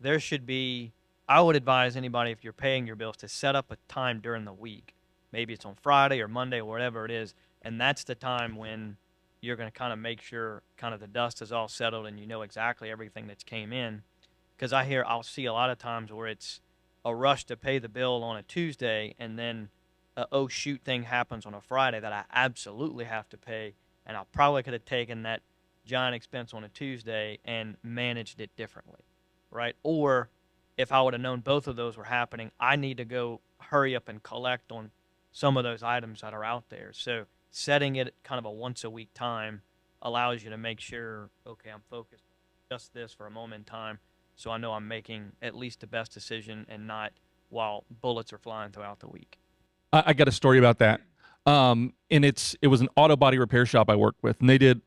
There should be, I would advise anybody, if you're paying your bills, to set up a time during the week. Maybe it's on Friday or Monday or whatever it is. And that's the time when you're going to kind of make sure kind of the dust is all settled and you know exactly everything that's came in. Because I'll see a lot of times where it's a rush to pay the bill on a Tuesday, and then oh shoot thing happens on a Friday that I absolutely have to pay, and I probably could have taken that giant expense on a Tuesday and managed it differently, right? Or if I would have known both of those were happening, I need to go hurry up and collect on some of those items that are out there. So setting it kind of a once a week time allows you to make sure, okay, I'm focused on just this for a moment in time, so I know I'm making at least the best decision and not while bullets are flying throughout the week. I got a story about that. And it was an auto body repair shop I worked with, and they did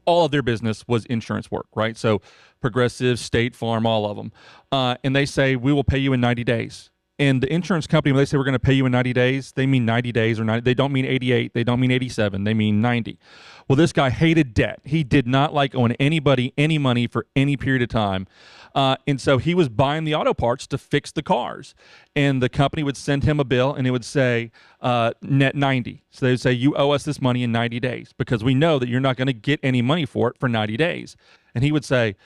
all of their business was insurance work, right? So Progressive, State Farm, all of them. And they say, we will pay you in 90 days. And the insurance company, when they say we're going to pay you in 90 days, they mean 90 days or 90. They don't mean 88. They don't mean 87. They mean 90. Well, this guy hated debt. He did not like owing anybody any money for any period of time. And so he was buying the auto parts to fix the cars. And the company would send him a bill, and it would say net 90. So they would say, you owe us this money in 90 days because we know that you're not going to get any money for it for 90 days. And he would say,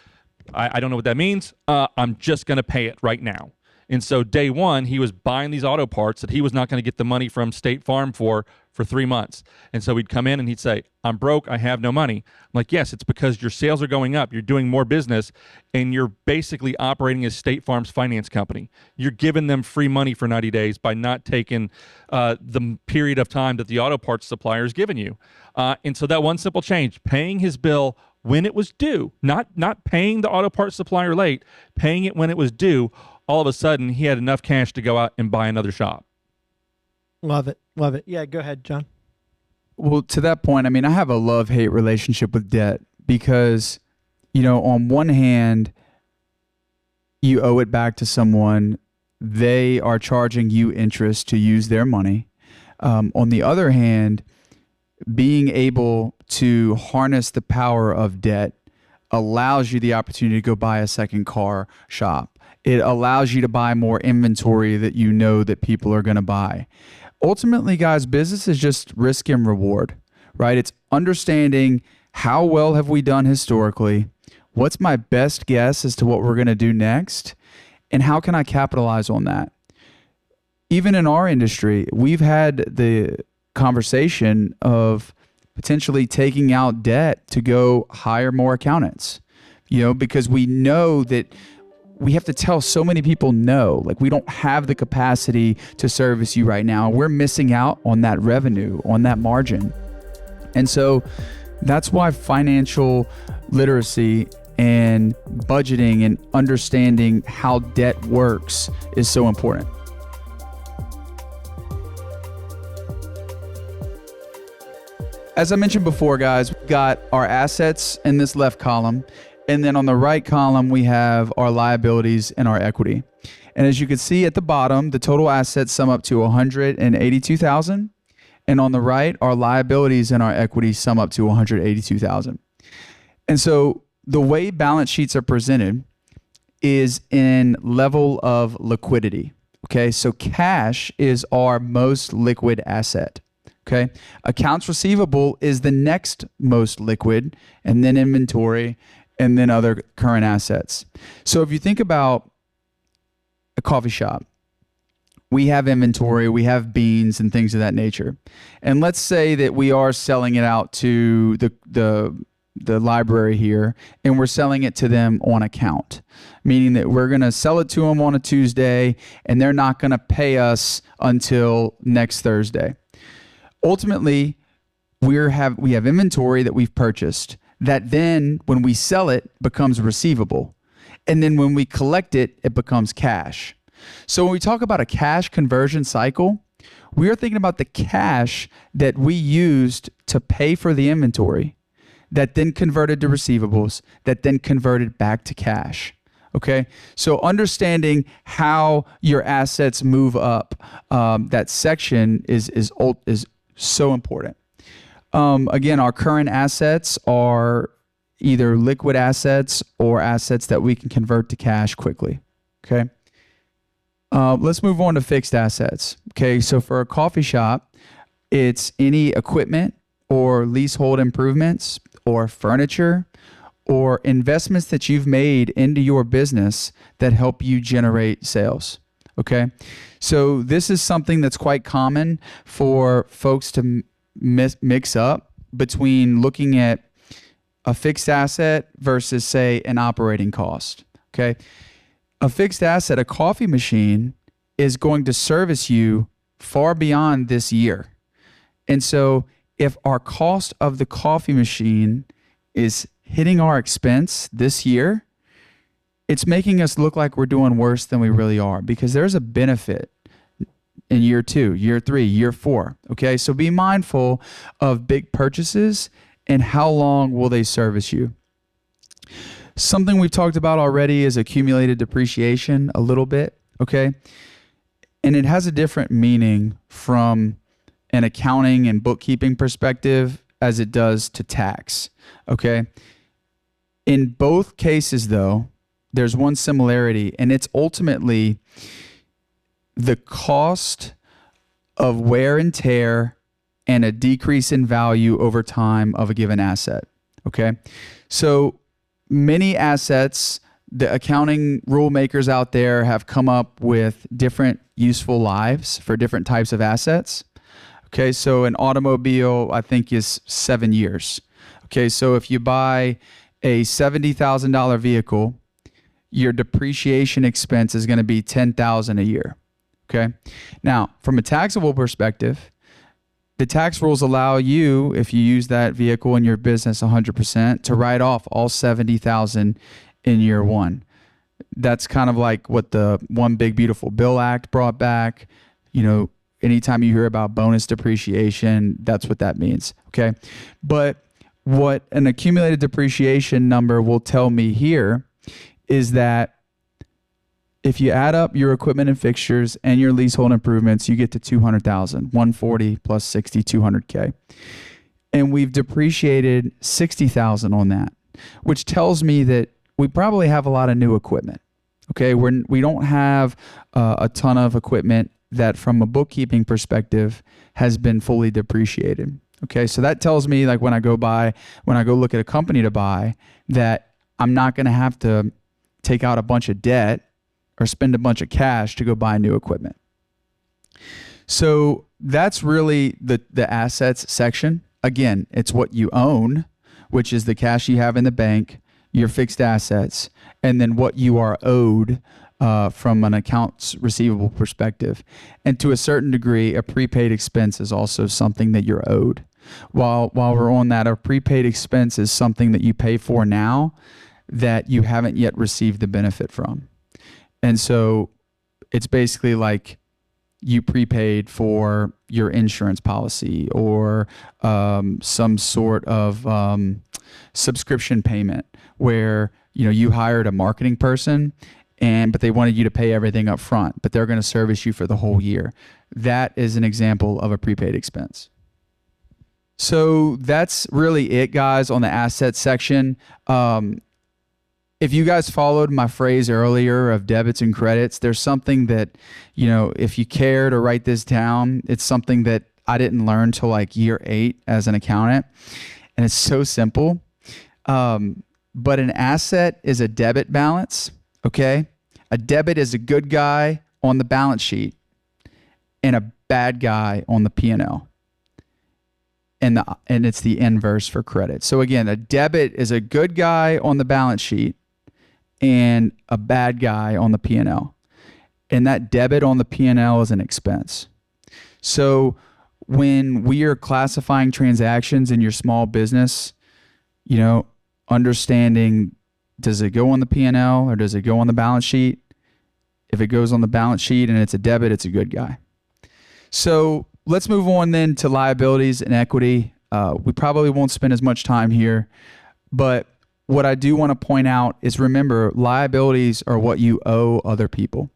I don't know what that means. I'm just going to pay it right now. And so day one, he was buying these auto parts that he was not going to get the money from State Farm for 3 months. And so he'd come in and he'd say, I'm broke, I have no money. I'm like, yes, it's because your sales are going up, you're doing more business, and you're basically operating as State Farm's finance company. You're giving them free money for 90 days by not taking the period of time that the auto parts supplier has given you. And so that one simple change, paying his bill when it was due, not paying the auto parts supplier late, paying it when it was due, all of a sudden he had enough cash to go out and buy another shop. Love it. Love it. Yeah, go ahead, John. Well, to that point, I mean, I have a love-hate relationship with debt because, on one hand, you owe it back to someone. They are charging you interest to use their money. On the other hand, being able to harness the power of debt allows you the opportunity to go buy a second car shop. It allows you to buy more inventory that you know that people are going to buy. Ultimately, guys, business is just risk and reward, right? It's understanding how well have we done historically, what's my best guess as to what we're going to do next, and how can I capitalize on that? Even in our industry, we've had the conversation of potentially taking out debt to go hire more accountants, because we know that we have to tell so many people no, like we don't have the capacity to service you right now. We're missing out on that revenue, on that margin. And so that's why financial literacy and budgeting and understanding how debt works is so important. As I mentioned before, guys, we've got our assets in this left column. And then on the right column, we have our liabilities and our equity. And as you can see at the bottom, the total assets sum up to $182,000. And on the right, our liabilities and our equity sum up to $182,000. And so the way balance sheets are presented is in level of liquidity. Okay, so cash is our most liquid asset. Okay, accounts receivable is the next most liquid, and then inventory, and then other current assets. So if you think about a coffee shop, we have inventory, we have beans and things of that nature. And let's say that we are selling it out to the library here, and we're selling it to them on account, meaning that we're going to sell it to them on a Tuesday, and they're not going to pay us until next Thursday. Ultimately, we have inventory that we've purchased that then when we sell it becomes receivable. And then when we collect it, it becomes cash. So when we talk about a cash conversion cycle, we are thinking about the cash that we used to pay for the inventory that then converted to receivables, that then converted back to cash. Okay, so understanding how your assets move up, that section is so important. Again, our current assets are either liquid assets or assets that we can convert to cash quickly. Okay. Let's move on to fixed assets. Okay. So for a coffee shop, it's any equipment or leasehold improvements or furniture or investments that you've made into your business that help you generate sales. Okay. So this is something that's quite common for folks to mix up between looking at a fixed asset versus, say, an operating cost. Okay. A fixed asset, a coffee machine, is going to service you far beyond this year. And so if our cost of the coffee machine is hitting our expense this year, it's making us look like we're doing worse than we really are, because there's a benefit in year 2, year 3, year 4. Okay. So be mindful of big purchases and how long will they service you. Something we've talked about already is accumulated depreciation a little bit. Okay. And it has a different meaning from an accounting and bookkeeping perspective as it does to tax. Okay. In both cases, though, there's one similarity, and it's ultimately the cost of wear and tear and a decrease in value over time of a given asset. Okay. So many assets, the accounting rule makers out there have come up with different useful lives for different types of assets. Okay. So an automobile, I think, is 7 years. Okay. So if you buy a $70,000 vehicle, your depreciation expense is going to be $10,000 a year. Okay. Now, from a taxable perspective, the tax rules allow you, if you use that vehicle in your business 100%, to write off all $70,000 in year 1. That's kind of like what the One Big Beautiful Bill Act brought back. You know, anytime you hear about bonus depreciation, that's what that means. Okay. But what an accumulated depreciation number will tell me here is that if you add up your equipment and fixtures and your leasehold improvements, you get to 200,000, 140 plus 60, 200K. And we've depreciated 60,000 on that, which tells me that we probably have a lot of new equipment. Okay. We don't have a ton of equipment that from a bookkeeping perspective has been fully depreciated. Okay. So that tells me, like, when I go look at a company to buy, that I'm not going to have to take out a bunch of debt or spend a bunch of cash to go buy new equipment. So that's really the assets section. Again, it's what you own, which is the cash you have in the bank, your fixed assets, and then what you are owed from an accounts receivable perspective. And to a certain degree, a prepaid expense is also something that you're owed. While we're on that, a prepaid expense is something that you pay for now that you haven't yet received the benefit from. And so it's basically like you prepaid for your insurance policy or some sort of subscription payment where, you know, you hired a marketing person but they wanted you to pay everything up front, but they're going to service you for the whole year. That is an example of a prepaid expense. So that's really it, guys, on the assets section. If you guys followed my phrase earlier of debits and credits, there's something that, you know, if you care to write this down, it's something that I didn't learn till like year 8 as an accountant. And it's so simple. But an asset is a debit balance. Okay. A debit is a good guy on the balance sheet and a bad guy on the P&L. And it's the inverse for credit. So again, a debit is a good guy on the balance sheet and a bad guy on the P&L. And that debit on the P&L is an expense. So when we are classifying transactions in your small business, you know, understanding, does it go on the P&L or does it go on the balance sheet? If it goes on the balance sheet and it's a debit, it's a good guy. So let's move on then to liabilities and equity. We probably won't spend as much time here, but what I do want to point out is, remember, liabilities are what you owe other people.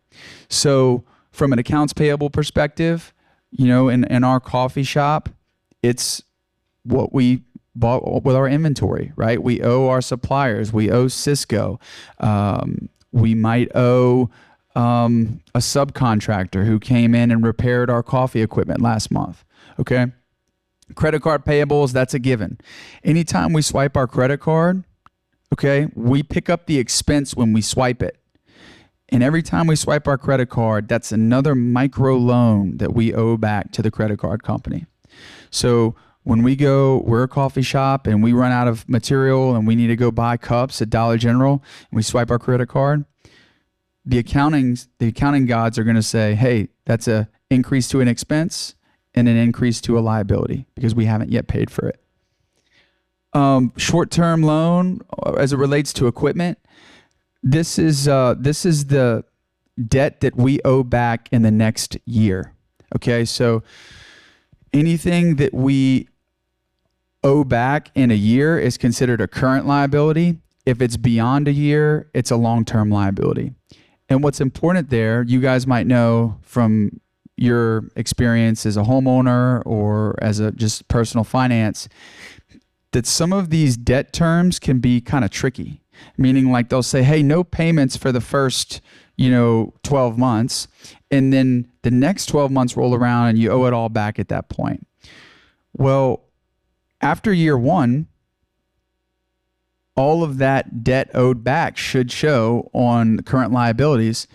So from an accounts payable perspective, you know, in our coffee shop, it's what we bought with our inventory, right? We owe our suppliers. We owe Cisco. We might owe a subcontractor who came in and repaired our coffee equipment last month. Okay. Credit card payables, that's a given. Anytime we swipe our credit card, okay, we pick up the expense when we swipe it. And every time we swipe our credit card, that's another micro loan that we owe back to the credit card company. So when we're a coffee shop and we run out of material and we need to go buy cups at Dollar General and we swipe our credit card, the accounting gods are going to say, hey, that's a increase to an expense and an increase to a liability because we haven't yet paid for it. Short-term loan, as it relates to equipment, this is the debt that we owe back in the next year. Okay, so anything that we owe back in a year is considered a current liability. If it's beyond a year, it's a long-term liability. And what's important there, you guys might know from your experience as a homeowner or as a just personal finance, that some of these debt terms can be kind of tricky. Meaning like they'll say, hey, no payments for the first, 12 months. And then the next 12 months roll around and you owe it all back at that point. Well, after year one, all of that debt owed back should show on current liabilities.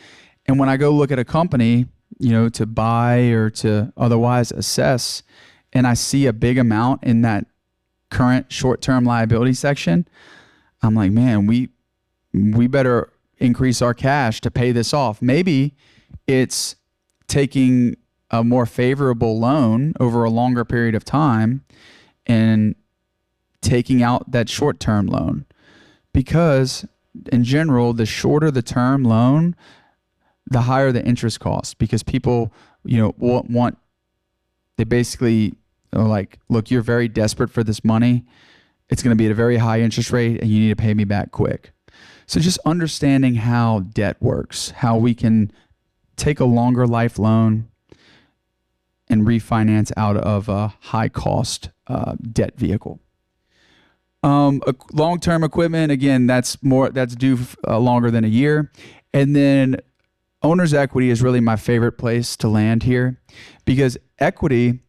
And when I go look at a company, to buy or to otherwise assess, and I see a big amount in that current short-term liability section, I'm like, man, we better increase our cash to pay this off. Maybe it's taking a more favorable loan over a longer period of time and taking out that short-term loan, because in general, the shorter the term loan, the higher the interest cost, because people, they basically are like, look, you're very desperate for this money. It's going to be at a very high interest rate and you need to pay me back quick. So just understanding how debt works, how we can take a longer life loan and refinance out of a high cost debt vehicle. Long-term equipment, again, that's due longer than a year. And then owner's equity is really my favorite place to land here, because equity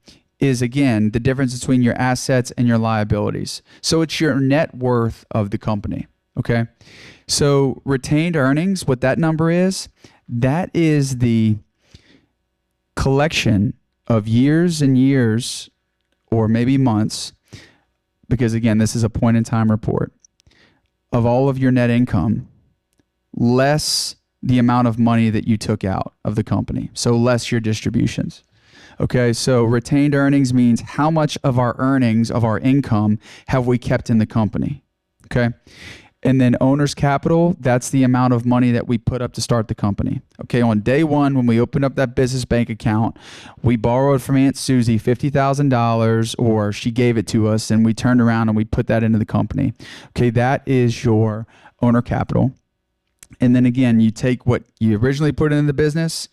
is, again, the difference between your assets and your liabilities. So it's your net worth of the company, okay? So retained earnings, what that number is, that is the collection of years and years, or maybe months, because again, this is a point-in-time report, of all of your net income, less the amount of money that you took out of the company. So less your distributions. Okay, so retained earnings means how much of our earnings, of our income, have we kept in the company. Okay, and then owner's capital, that's the amount of money that we put up to start the company. Okay, on day one, when we opened up that business bank account, we borrowed from Aunt Susie $50,000, or she gave it to us, and we turned around and we put that into the company. Okay, that is your owner capital. And then again, you take what you originally put into the business,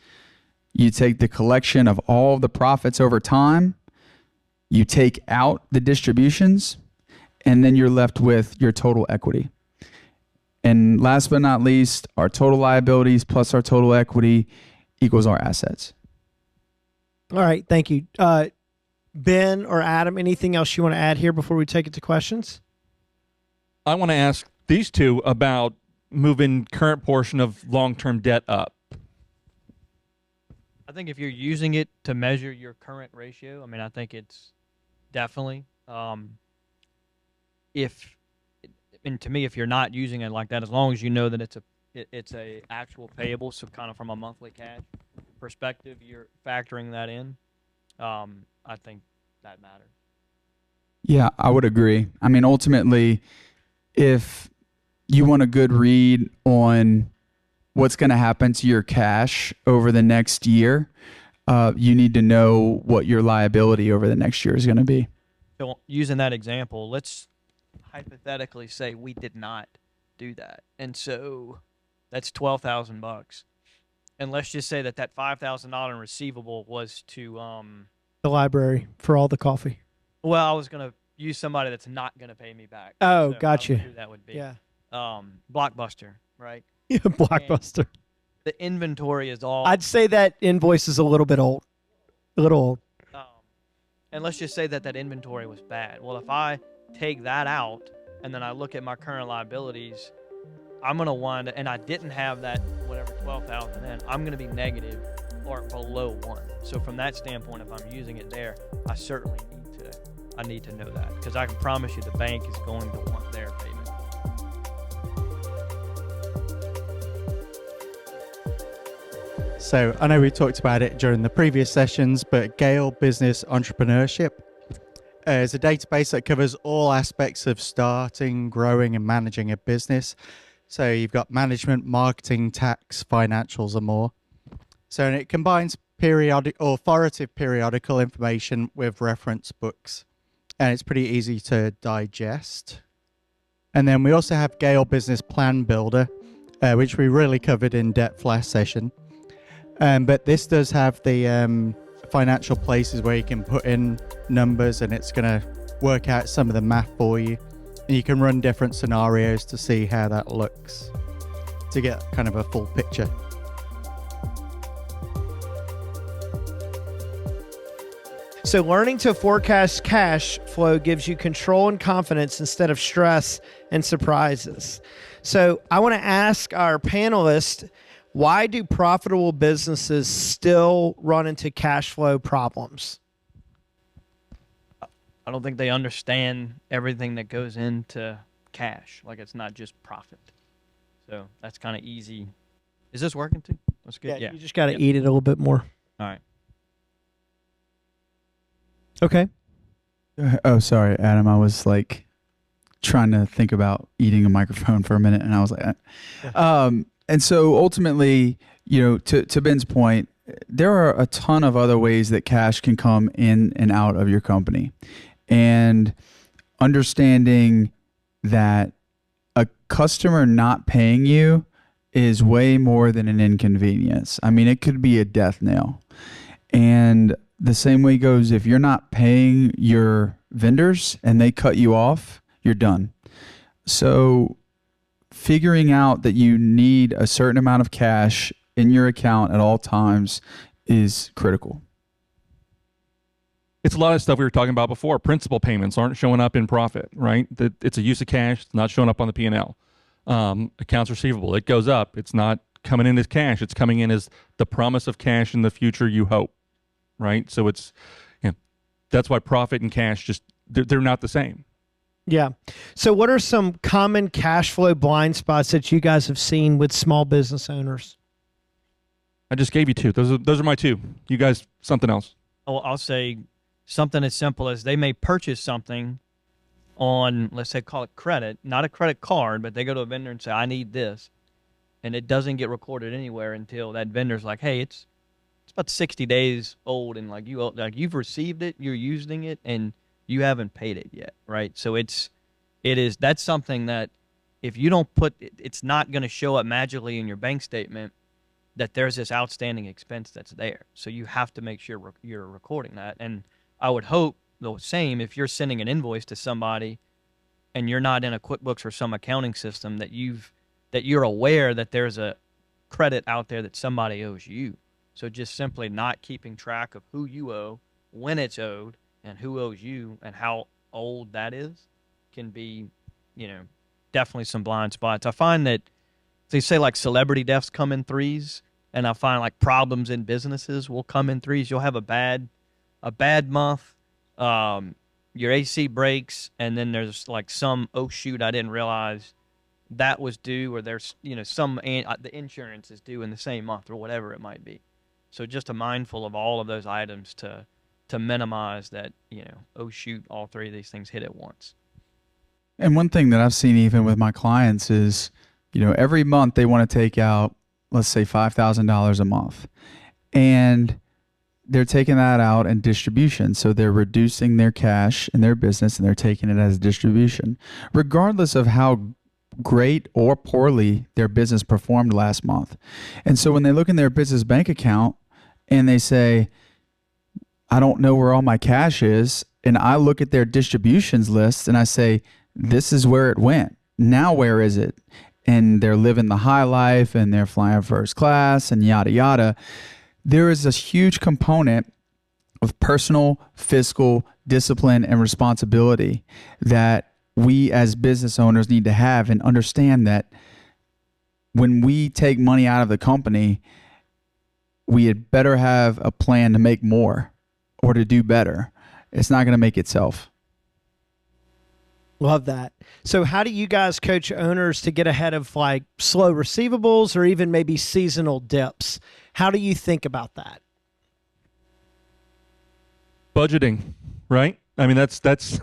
you take the collection of all the profits over time, you take out the distributions, and then you're left with your total equity. And last but not least, our total liabilities plus our total equity equals our assets. All right. Thank you. Ben or Adam, anything else you want to add here before we take it to questions? I want to ask these two about moving current portion of long-term debt up. I think if you're using it to measure your current ratio, I think it's definitely, to me, if you're not using it like that, as long as you know that it's a actual payable, so kind of from a monthly cash perspective, you're factoring that in. I think that matters. Yeah, I would agree. Ultimately, if you want a good read on what's going to happen to your cash over the next year, you need to know what your liability over the next year is going to be. So using that example, let's hypothetically say we did not do that. And so that's $12,000. And let's just say that $5,000 receivable was to the library for all the coffee. Well, I was going to use somebody that's not going to pay me back. Oh, so gotcha. Who that would be. Yeah. Blockbuster, right? Yeah, Blockbuster. And the inventory is all. I'd say that invoice is a little bit old. A little old. And let's just say that inventory was bad. Well, if I take that out and then I look at my current liabilities, I'm going to wind up, and I didn't have that whatever 12,000 in, I'm going to be negative or below 1. So from that standpoint, if I'm using it there, I certainly need to know that, because I can promise you the bank is going to want their payment. So I know we talked about it during the previous sessions, but Gale Business Entrepreneurship is a database that covers all aspects of starting, growing, and managing a business. So you've got management, marketing, tax, financials, and more. So and it combines authoritative periodical information with reference books, and it's pretty easy to digest. And then we also have Gale Business Plan Builder, which we really covered in depth last session. But this does have the financial places where you can put in numbers, and it's going to work out some of the math for you. And you can run different scenarios to see how that looks to get kind of a full picture. So learning to forecast cash flow gives you control and confidence instead of stress and surprises. So I want to ask our panelists, why do profitable businesses still run into cash flow problems? I don't think they understand everything that goes into cash. Like, it's not just profit. So that's kind of easy. Is this working too? That's good. Yeah. You just got to eat it a little bit more. All right. Okay. Oh, sorry, Adam. I was like trying to think about eating a microphone for a minute, and I was like, and so ultimately, to Ben's point, there are a ton of other ways that cash can come in and out of your company, and understanding that a customer not paying you is way more than an inconvenience. I mean, it could be a death knell, and the same way goes if you're not paying your vendors and they cut you off, you're done. So figuring out that you need a certain amount of cash in your account at all times is critical. It's a lot of stuff we were talking about before. Principal payments aren't showing up in profit, right? It's a use of cash. It's not showing up on the P&L. Accounts receivable, it goes up. It's not coming in as cash. It's coming in as the promise of cash in the future, you hope, right? So it's, that's why profit and cash they're not the same. Yeah. So what are some common cash flow blind spots that you guys have seen with small business owners? I just gave you two. Those are my two. You guys, something else. Oh, I'll say something as simple as they may purchase something on, let's say, call it credit, not a credit card, but they go to a vendor and say, I need this. And it doesn't get recorded anywhere until that vendor's like, hey, it's about 60 days old, and you've received it, you're using it, and you haven't paid it yet, right? So that's something that if you don't put, it's not going to show up magically in your bank statement that there's this outstanding expense that's there. So you have to make sure you're recording that. And I would hope the same if you're sending an invoice to somebody and you're not in a QuickBooks or some accounting system that you're aware that there's a credit out there that somebody owes you. So just simply not keeping track of who you owe, when it's owed, and who owes you, and how old that is can be, definitely some blind spots. I find that they say like celebrity deaths come in threes, and I find like problems in businesses will come in threes. You'll have a bad month, your AC breaks, and then there's like some, oh shoot, I didn't realize that was due, or there's the insurance is due in the same month, or whatever it might be. So just a mindful of all of those items to minimize that, oh shoot, all three of these things hit at once. And one thing that I've seen even with my clients is, every month they want to take out, let's say $5,000 a month, and they're taking that out in distribution. So they're reducing their cash in their business and they're taking it as distribution, regardless of how great or poorly their business performed last month. And so when they look in their business bank account and they say, I don't know where all my cash is, and I look at their distributions list and I say, this is where it went. Now where is it? And they're living the high life and they're flying first class and yada, yada. There is a huge component of personal, fiscal discipline and responsibility that we as business owners need to have, and understand that when we take money out of the company, we had better have a plan to make more or to do better. It's not going to make itself. Love that. So how do you guys coach owners to get ahead of like slow receivables or even maybe seasonal dips? How do you think about that? Budgeting, right? I mean, that's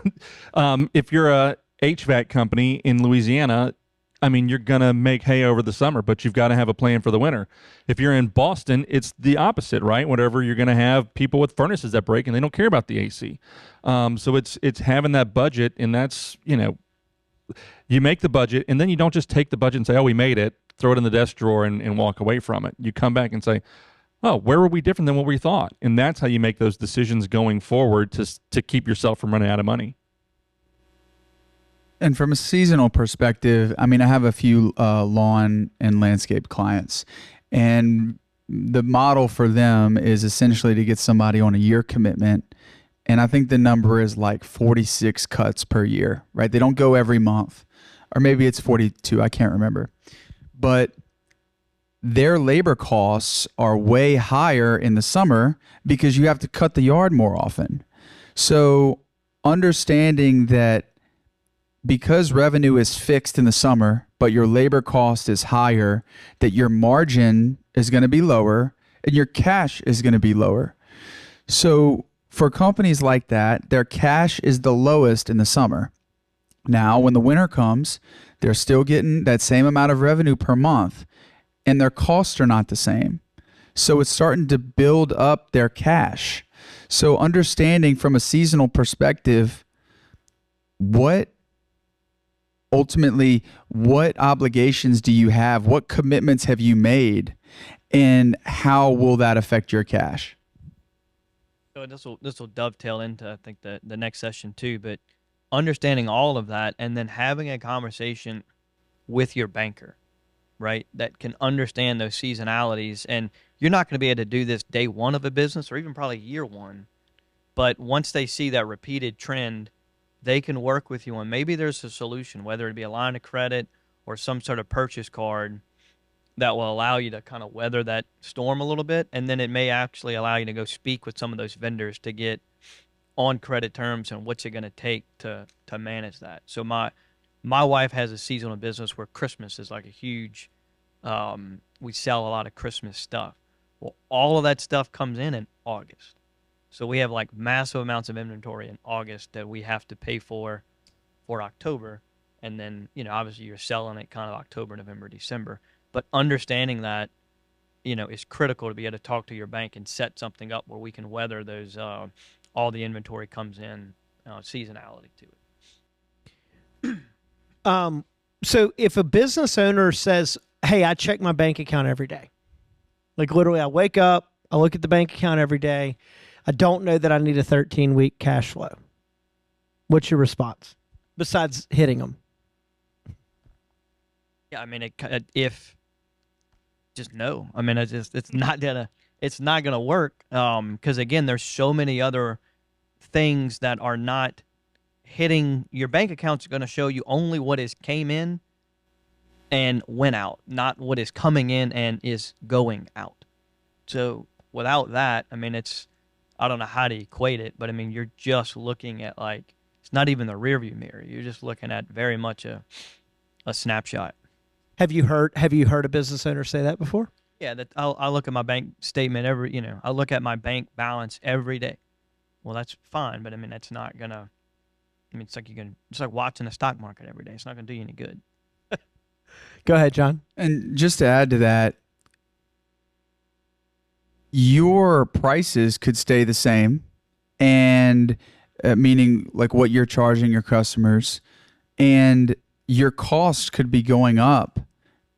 if you're a HVAC company in Louisiana, I mean, you're going to make hay over the summer, but you've got to have a plan for the winter. If you're in Boston, it's the opposite, right? Whatever, you're going to have people with furnaces that break and they don't care about the AC. So it's having that budget, and that's, you make the budget, and then you don't just take the budget and say, oh, we made it, throw it in the desk drawer and walk away from it. You come back and say, oh, where were we different than what we thought? And that's how you make those decisions going forward to keep yourself from running out of money. And from a seasonal perspective, I mean, I have a few lawn and landscape clients, and the model for them is essentially to get somebody on a year commitment. And I think the number is like 46 cuts per year, right? They don't go every month, or maybe it's 42. I can't remember. But their labor costs are way higher in the summer because you have to cut the yard more often. So understanding that because revenue is fixed in the summer, but your labor cost is higher, that your margin is going to be lower and your cash is going to be lower. So for companies like that, their cash is the lowest in the summer. Now, when the winter comes, they're still getting that same amount of revenue per month, and their costs are not the same. So it's starting to build up their cash. So understanding from a seasonal perspective, what obligations do you have? What commitments have you made? And how will that affect your cash? So this will dovetail into, I think, the next session too, but understanding all of that and then having a conversation with your banker, right, that can understand those seasonalities. And you're not going to be able to do this day one of a business or even probably year one, but once they see that repeated trend, they can work with you on maybe there's a solution, whether it be a line of credit or some sort of purchase card that will allow you to kind of weather that storm a little bit. And then it may actually allow you to go speak with some of those vendors to get on credit terms and what's it going to take to manage that. So my wife has a seasonal business where Christmas is like a huge, we sell a lot of Christmas stuff. Well, all of that stuff comes in August. So we have like massive amounts of inventory in August that we have to pay for October. And then, obviously you're selling it kind of October, November, December. But understanding that, is critical to be able to talk to your bank and set something up where we can weather those, all the inventory comes in, seasonality to it. So if a business owner says, hey, I check my bank account every day, like literally I wake up, I look at the bank account every day, I don't know that I need a 13-week cash flow. What's your response besides hitting them? Yeah, I mean, if just no, I mean, it's not gonna work. Because again, there's so many other things that are not hitting your bank account's going to show you only what is came in and went out, not what is coming in and is going out. So without that, I mean, I don't know how to equate it, but I mean, you're just looking at like, it's not even the rear view mirror. You're just looking at very much a snapshot. Have you heard a business owner say that before? Yeah, that I look at my bank statement I look at my bank balance every day. Well, that's fine, but I mean, that's not gonna. I mean, it's like watching the stock market every day. It's not gonna do you any good. Go ahead, John. And just to add to that, your prices could stay the same, and meaning like what you're charging your customers, and your costs could be going up,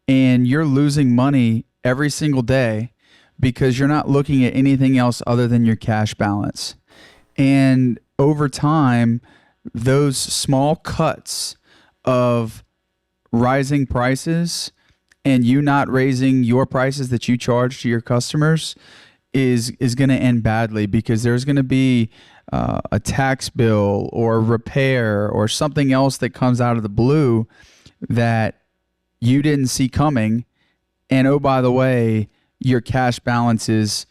and you're losing money every single day because you're not looking at anything else other than your cash balance. And over time, those small cuts of rising prices and you not raising your prices that you charge to your customers is going to end badly, because there's going to be a tax bill or a repair or something else that comes out of the blue that you didn't see coming. And oh, by the way, your cash balance is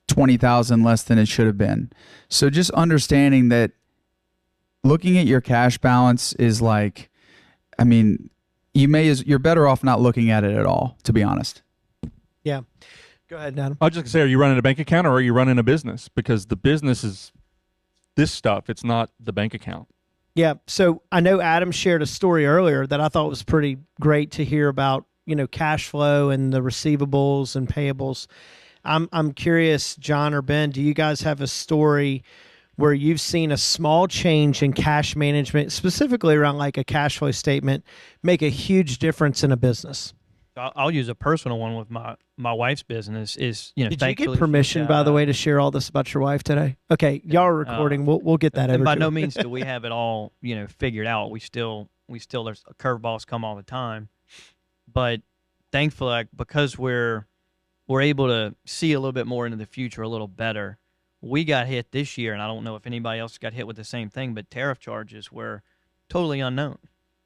$20,000 less than it should have been. So just understanding that looking at your cash balance is like, I mean, you're better off not looking at it at all, to be honest. Yeah. Go ahead, Adam. I was just gonna say, are you running a bank account or are you running a business? Because the business is this stuff. It's not the bank account. Yeah. So I know Adam shared a story earlier that I thought was pretty great to hear about, cash flow and the receivables and payables. I'm curious, John or Ben, do you guys have a story where you've seen a small change in cash management, specifically around like a cash flow statement, make a huge difference in a business? I'll use a personal one with my wife's business. Did you get permission, by the way, to share all this about your wife today? Okay, y'all are recording. We'll get that. And by no means do we have it all, figured out. We still there's curveballs come all the time, but thankfully, because we're able to see a little bit more into the future, a little better. We got hit this year, and I don't know if anybody else got hit with the same thing, but tariff charges were totally unknown.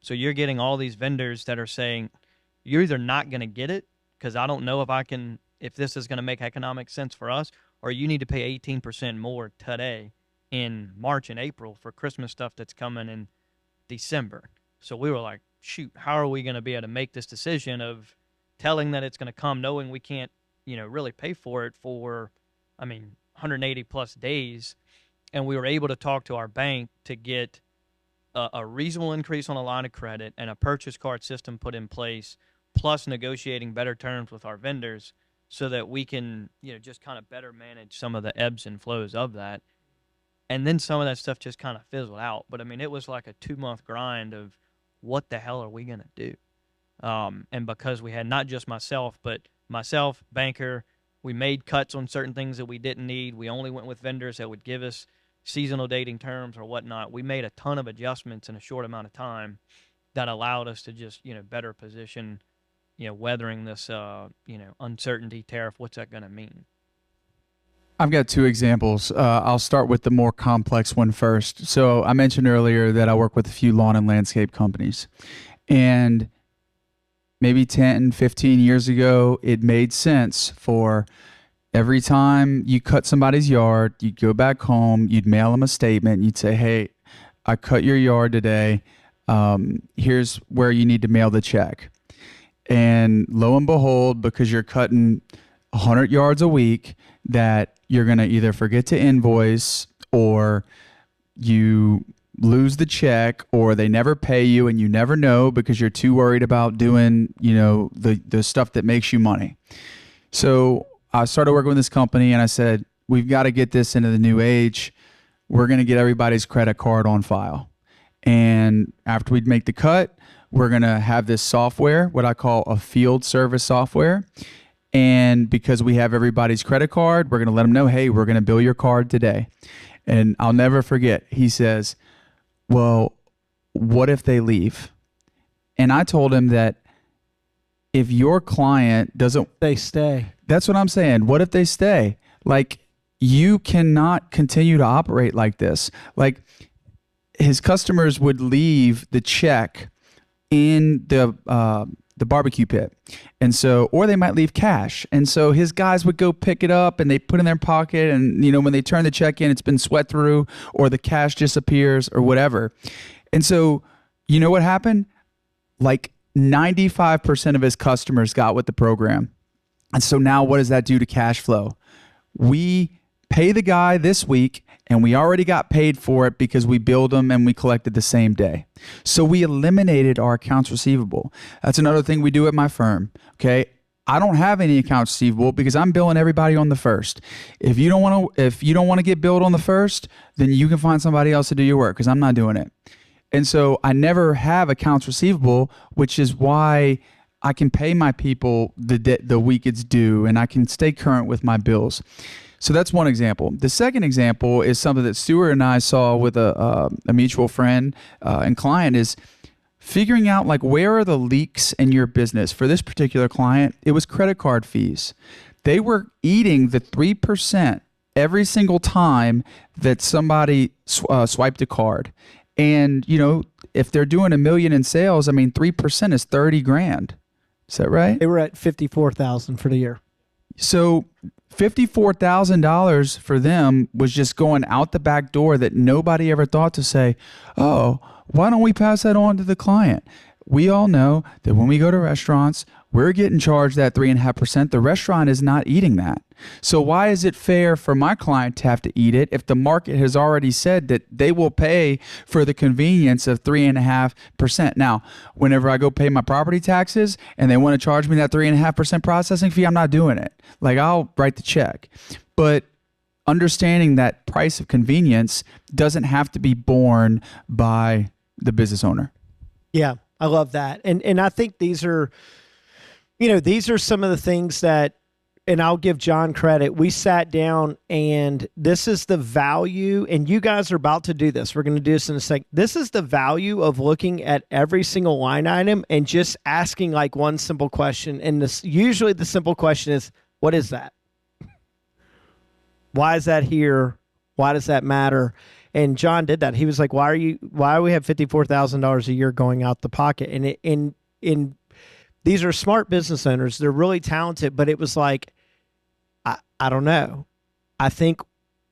So you're getting all these vendors that are saying, you're either not going to get it because I don't know if this is going to make economic sense for us, or you need to pay 18% more today in March and April for Christmas stuff that's coming in December. So we were like, shoot, how are we going to be able to make this decision of telling that it's going to come, knowing we can't, really pay for it for, 180 plus days. And we were able to talk to our bank to get a reasonable increase on a line of credit and a purchase card system put in place, plus negotiating better terms with our vendors so that we can, just kind of better manage some of the ebbs and flows of that. And then some of that stuff just kind of fizzled out. But it was like a 2-month grind of what the hell are we going to do? And because we had not just myself, banker, we made cuts on certain things that we didn't need. We only went with vendors that would give us seasonal dating terms or whatnot. We made a ton of adjustments in a short amount of time that allowed us to just, better position, weathering this, uncertainty tariff. What's that going to mean? I've got 2 examples. I'll start with the more complex one first. So I mentioned earlier that I work with a few lawn and landscape companies. And maybe 10, 15 years ago, it made sense for every time you cut somebody's yard, you'd go back home, you'd mail them a statement, you'd say, hey, I cut your yard today. Here's where you need to mail the check. And lo and behold, because you're cutting 100 yards a week, that you're going to either forget to invoice or you lose the check or they never pay you and you never know because you're too worried about doing, the stuff that makes you money. So I started working with this company and I said, we've got to get this into the new age. We're going to get everybody's credit card on file. And after we'd make the cut, we're going to have this software, what I call a field service software. And because we have everybody's credit card, we're going to let them know, hey, we're going to bill your card today. And I'll never forget, he says, well, what if they leave? And I told him that if your client doesn't... They stay. That's what I'm saying. What if they stay? Like, you cannot continue to operate like this. Like, his customers would leave the check in the barbecue pit. And so, or they might leave cash. And so his guys would go pick it up and they put it in their pocket. And, when they turn the check in, it's been sweat through or the cash disappears or whatever. And so, you know what happened? Like 95% of his customers got with the program. And so now what does that do to cash flow? We pay the guy this week and we already got paid for it because we billed them and we collected the same day. So we eliminated our accounts receivable. That's another thing we do at my firm. Okay. I don't have any accounts receivable because I'm billing everybody on the first. If you don't want to get billed on the first, then you can find somebody else to do your work because I'm not doing it. And so I never have accounts receivable, which is why I can pay my people the week it's due and I can stay current with my bills. So that's one example. The second example is something that Stuart and I saw with a mutual friend and client is figuring out like where are the leaks in your business. For this particular client, it was credit card fees. They were eating the 3% every single time that somebody swiped a card. And, if they're doing $1 million in sales, 3% is 30 grand. Is that right? They were at 54,000 for the year. So $54,000 for them was just going out the back door that nobody ever thought to say, oh, why don't we pass that on to the client? we all know that when we go to restaurants, we're getting charged that 3.5%. The restaurant is not eating that. So why is it fair for my client to have to eat it if the market has already said that they will pay for the convenience of 3.5%? Now, whenever I go pay my property taxes and they want to charge me that 3.5% processing fee, I'm not doing it. Like, I'll write the check. But understanding that price of convenience doesn't have to be borne by the business owner. Yeah, I love that. And I think these are, these are some of the things that, and I'll give John credit. We sat down and this is the value, and you guys are about to do this. We're going to do this in a second. This is the value of looking at every single line item and just asking like one simple question. And this, usually the simple question is, what is that? Why is that here? Why does that matter? And John did that. He was like, why do we have $54,000 a year going out the pocket? And these are smart business owners. They're really talented, but it was like, I don't know. I think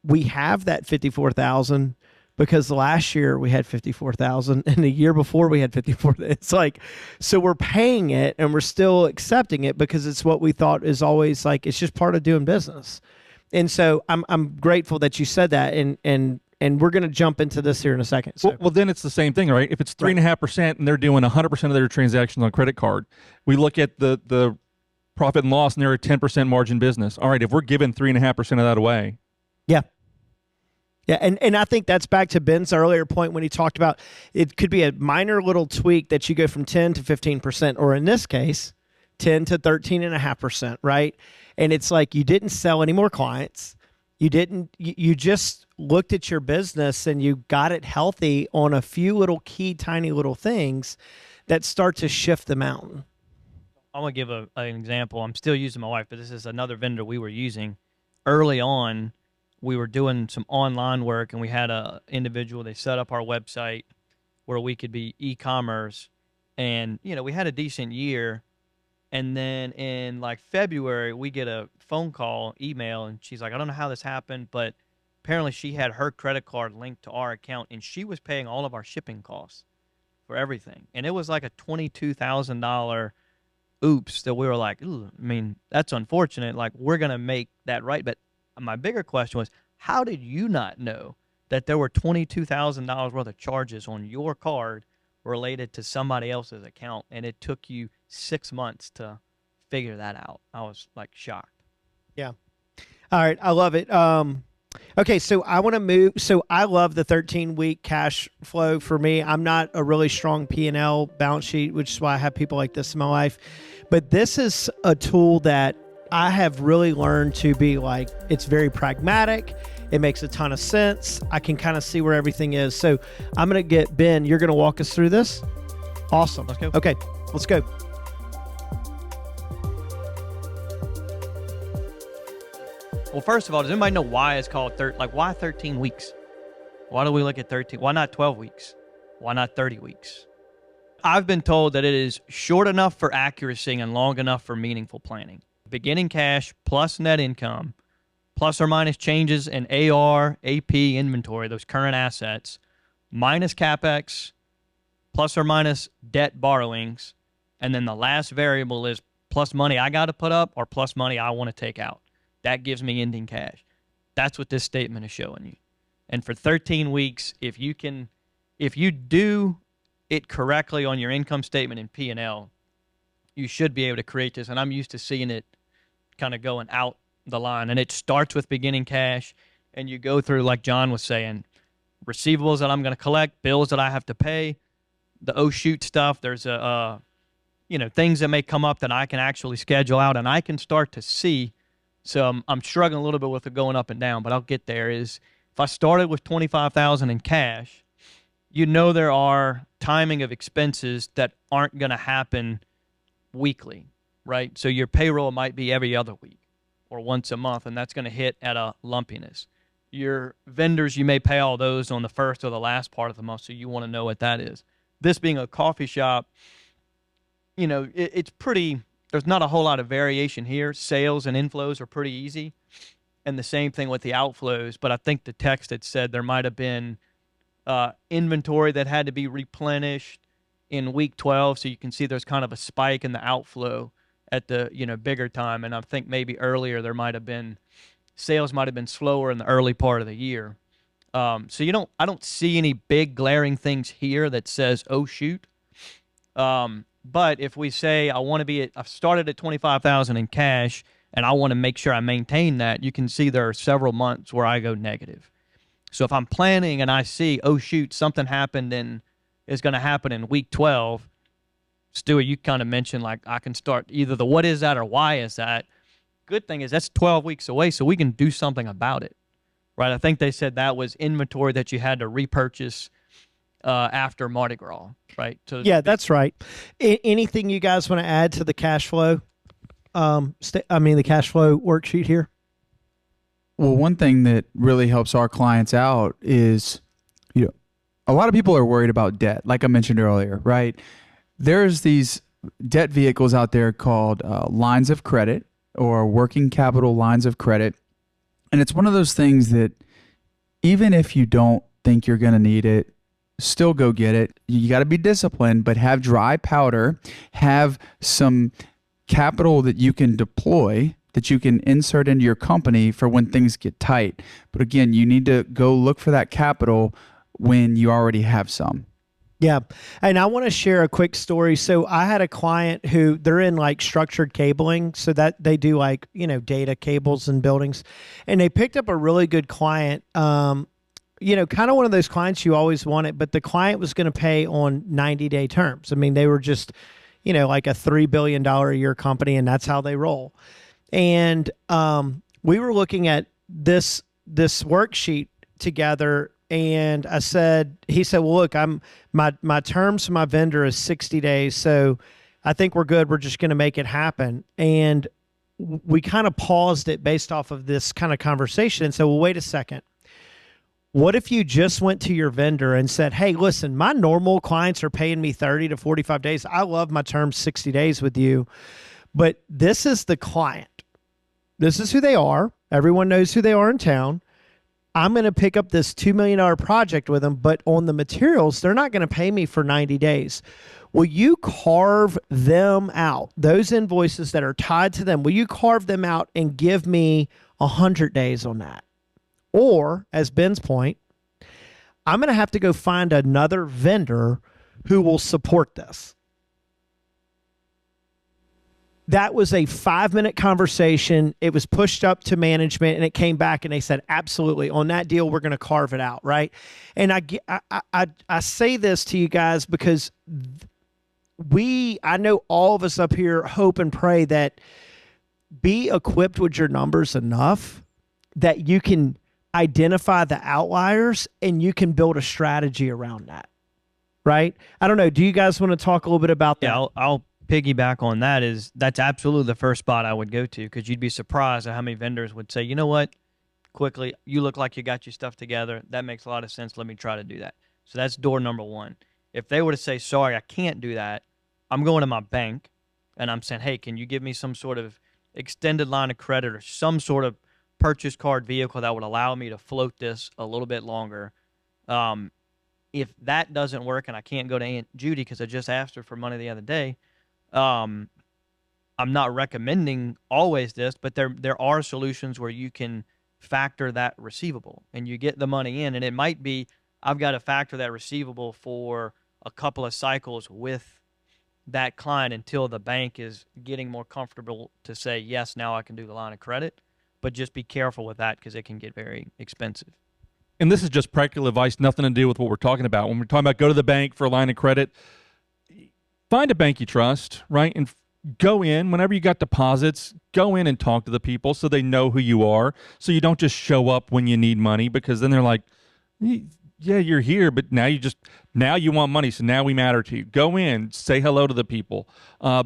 we have that 54,000 because last year we had 54,000 and the year before we had 54,000. It's like, so we're paying it and we're still accepting it because it's what we thought is always like, it's just part of doing business. And so I'm grateful that you said that. And we're going to jump into this here in a second. So. Well, then it's the same thing, right? If it's 3.5% and they're doing 100% of their transactions on credit card, we look at the profit and loss and they're a 10% margin business. All right, if we're giving 3.5% of that away. Yeah. Yeah, and I think that's back to Ben's earlier point when he talked about it could be a minor little tweak that you go from 10 to 15%, or in this case, 10 to 13.5%, right? And it's like you didn't sell any more clients. You just looked at your business and you got it healthy on a few little key, tiny little things that start to shift the mountain. I'm going to give an example. I'm still using my wife, but this is another vendor we were using. Early on, we were doing some online work, and we had a individual, they set up our website where we could be e-commerce. And, we had a decent year. And then in like February, we get a phone call, email, and she's like, I don't know how this happened, but apparently she had her credit card linked to our account, and she was paying all of our shipping costs for everything. And it was like a $22,000 oops that we were like, ooh, I mean, that's unfortunate. Like, we're going to make that right. But my bigger question was, how did you not know that there were $22,000 worth of charges on your card related to somebody else's account? And it took you 6 months to figure that out. I was like shocked. Yeah. All right. I love it. Okay, so I want to move. So I love the 13-week cash flow. For me, I'm not a really strong P&L balance sheet, which is why I have people like this in my life. But this is a tool that I have really learned to be like, it's very pragmatic. It makes a ton of sense. I can kind of see where everything is. So I'm going to get Ben. You're going to walk us through this? Awesome. Let's go. Okay, let's go. Well, first of all, does anybody know why it's called why 13 weeks? Why do we look at 13? Why not 12 weeks? Why not 30 weeks? I've been told that it is short enough for accuracy and long enough for meaningful planning. Beginning cash plus net income, plus or minus changes in AR, AP, inventory, those current assets, minus CapEx, plus or minus debt borrowings, and then the last variable is plus money I got to put up or plus money I want to take out. That gives me ending cash. That's what this statement is showing you. And for 13 weeks, if you do it correctly on your income statement and P&L, you should be able to create this. And I'm used to seeing it kind of going out the line. And it starts with beginning cash, and you go through, like John was saying, receivables that I'm going to collect, bills that I have to pay, the oh shoot stuff. There's things that may come up that I can actually schedule out, and I can start to see. So I'm struggling a little bit with it going up and down, but I'll get there. Is if I started with $25,000 in cash, there are timing of expenses that aren't going to happen weekly, right? So your payroll might be every other week or once a month, and that's going to hit at a lumpiness. Your vendors, you may pay all those on the first or the last part of the month, so you want to know what that is. This being a coffee shop, it's pretty... There's not a whole lot of variation here. Sales and inflows are pretty easy. And the same thing with the outflows. But I think the text had said there might have been inventory that had to be replenished, in week 12. So you can see there's kind of a spike in the outflow at the, bigger time. And I think maybe earlier sales might have been slower in the early part of the year. So I don't see any big glaring things here that says, oh shoot. But if we say I've started at 25,000 in cash and I want to make sure I maintain that, you can see there are several months where I go negative. So if I'm planning and I see, oh shoot, something happened and is going to happen in week 12, Stuart, you kind of mentioned like I can start either the what is that or why is that. Good thing is that's 12 weeks away, so we can do something about it, right? I think they said that was inventory that you had to repurchase after Mardi Gras, right? Yeah, that's right. Anything you guys want to add to the cash flow? The cash flow worksheet here. Well, one thing that really helps our clients out is, a lot of people are worried about debt, like I mentioned earlier, right? There's these debt vehicles out there called lines of credit or working capital lines of credit. And it's one of those things that even if you don't think you're going to need it, still go get it. You got to be disciplined, but have dry powder, have some capital that you can deploy, that you can insert into your company for when things get tight. But again, you need to go look for that capital when you already have some. Yeah. And I want to share a quick story. So I had a client who they're in like structured cabling. So that they do like, data cables and buildings. And they picked up a really good client, kind of one of those clients you always wanted, but the client was going to pay on 90-day terms. I mean, they were just, like a $3 billion a year company, and that's how they roll. And we were looking at this worksheet together. And he said, well, look, my terms to my vendor is 60 days. So I think we're good. We're just going to make it happen. And we kind of paused it based off of this kind of conversation and said, well, wait a second. What if you just went to your vendor and said, hey, listen, my normal clients are paying me 30 to 45 days. I love my terms 60 days with you, but this is the client. This is who they are. Everyone knows who they are in town. I'm going to pick up this $2 million project with them, but on the materials, they're not going to pay me for 90 days. Will you carve them out, those invoices that are tied to them, will you carve them out and give me 100 days on that? Or, as Ben's point, I'm going to have to go find another vendor who will support this. That was a 5-minute conversation. It was pushed up to management and it came back and they said, absolutely, on that deal, we're going to carve it out, right? And I say this to you guys because I know all of us up here hope and pray that be equipped with your numbers enough that you can identify the outliers and you can build a strategy around that, right? I don't know. Do you guys want to talk a little bit about that? Yeah, I'll piggyback on that. That's absolutely the first spot I would go to, because you'd be surprised at how many vendors would say, you know what, quickly, you look like you got your stuff together. That makes a lot of sense. Let me try to do that. So that's door number one. If they were to say, sorry, I can't do that, I'm going to my bank and I'm saying, hey, can you give me some sort of extended line of credit or some sort of purchase card vehicle that would allow me to float this a little bit longer? If that doesn't work and I can't go to Aunt Judy because I just asked her for money the other day, I'm not recommending always this, but there are solutions where you can factor that receivable and you get the money in, and it might be I've got to factor that receivable for a couple of cycles with that client until the bank is getting more comfortable to say, yes, now I can do the line of credit. But just be careful with that because it can get very expensive. And this is just practical advice, nothing to do with what we're talking about. When we're talking about go to the bank for a line of credit, find a bank you trust, right? And go in, whenever you got deposits, go in and talk to the people so they know who you are, so you don't just show up when you need money, because then they're like, yeah, you're here, but now you want money, so now we matter to you. Go in, say hello to the people,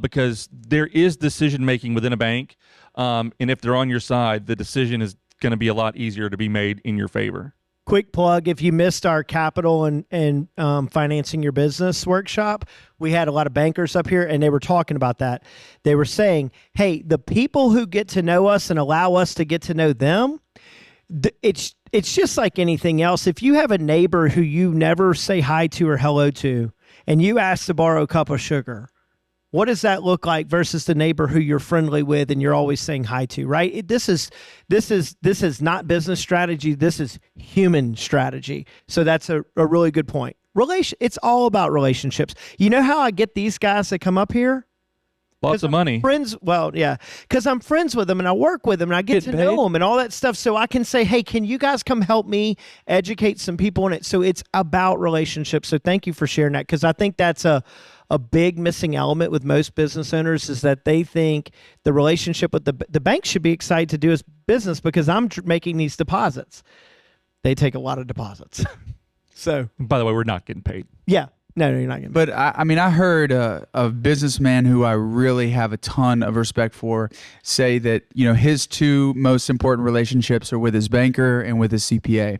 because there is decision-making within a bank, and if they're on your side, the decision is going to be a lot easier to be made in your favor. Quick plug, if you missed our capital and financing your business workshop, we had a lot of bankers up here and they were talking about that. They were saying, hey, the people who get to know us and allow us to get to know them, it's just like anything else. If you have a neighbor who you never say hi to or hello to, and you ask to borrow a cup of sugar, what does that look like versus the neighbor who you're friendly with and you're always saying hi to, right? This is not business strategy. This is human strategy. So that's a really good point. It's all about relationships. You know how I get these guys that come up here? Lots of money. Friends, well, yeah, because I'm friends with them and I work with them and I get to know them and all that stuff. So I can say, hey, can you guys come help me educate some people in it? So it's about relationships. So thank you for sharing that, because I think that's a big missing element with most business owners, is that they think the relationship with the bank should be excited to do his business because I'm making these deposits. They take a lot of deposits. So, by the way, we're not getting paid. Yeah. No, you're not getting paid. But I mean, I heard a businessman who I really have a ton of respect for say that, his two most important relationships are with his banker and with his CPA.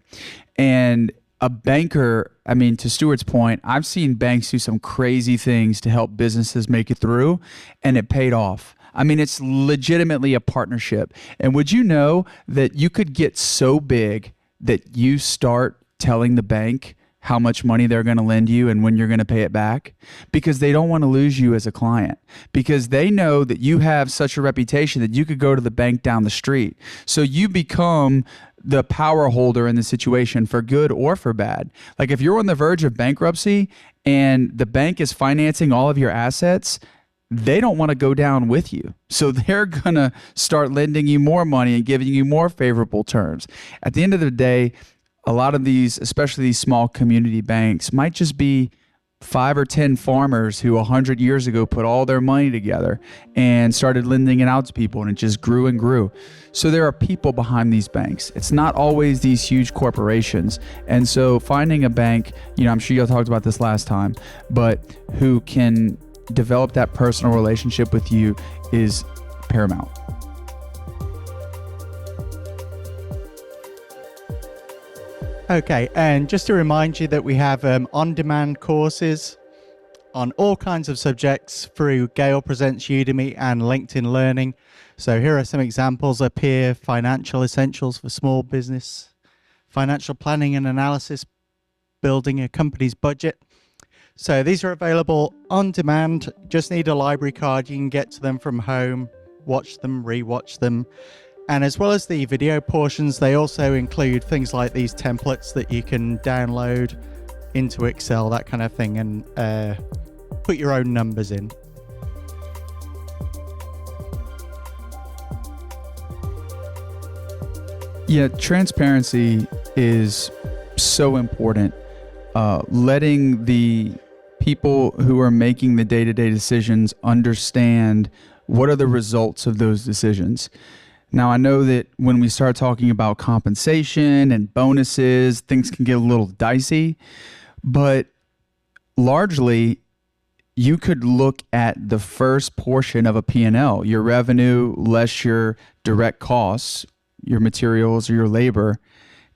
And a banker, I mean, to Stuart's point, I've seen banks do some crazy things to help businesses make it through, and it paid off. I mean, it's legitimately a partnership. And would you know that you could get so big that you start telling the bank how much money they're going to lend you and when you're going to pay it back, because they don't want to lose you as a client, because they know that you have such a reputation that you could go to the bank down the street. So you become the power holder in the situation, for good or for bad. Like if you're on the verge of bankruptcy and the bank is financing all of your assets, they don't want to go down with you. So they're going to start lending you more money and giving you more favorable terms. At the end of the day, a lot of these, especially these small community banks, might just be 5 or 10 farmers who 100 years ago put all their money together and started lending it out to people, and it just grew and grew. So there are people behind these banks. It's not always these huge corporations. And so finding a bank, I'm sure you talked about this last time, but who can develop that personal relationship with you is paramount. Okay, and just to remind you that we have on-demand courses on all kinds of subjects through Gale Presents Udemy and LinkedIn Learning. So here are some examples up here: Financial Essentials for Small Business, Financial Planning and Analysis, Building a Company's Budget. So these are available on demand. Just need a library card. You can get to them from home, watch them, rewatch them. And as well as the video portions, they also include things like these templates that you can download into Excel, that kind of thing, and put your own numbers in. Yeah, transparency is so important. Letting the people who are making the day-to-day decisions understand what are the results of those decisions. Now, I know that when we start talking about compensation and bonuses, things can get a little dicey, but largely, you could look at the first portion of a P&L, your revenue less your direct costs, your materials or your labor,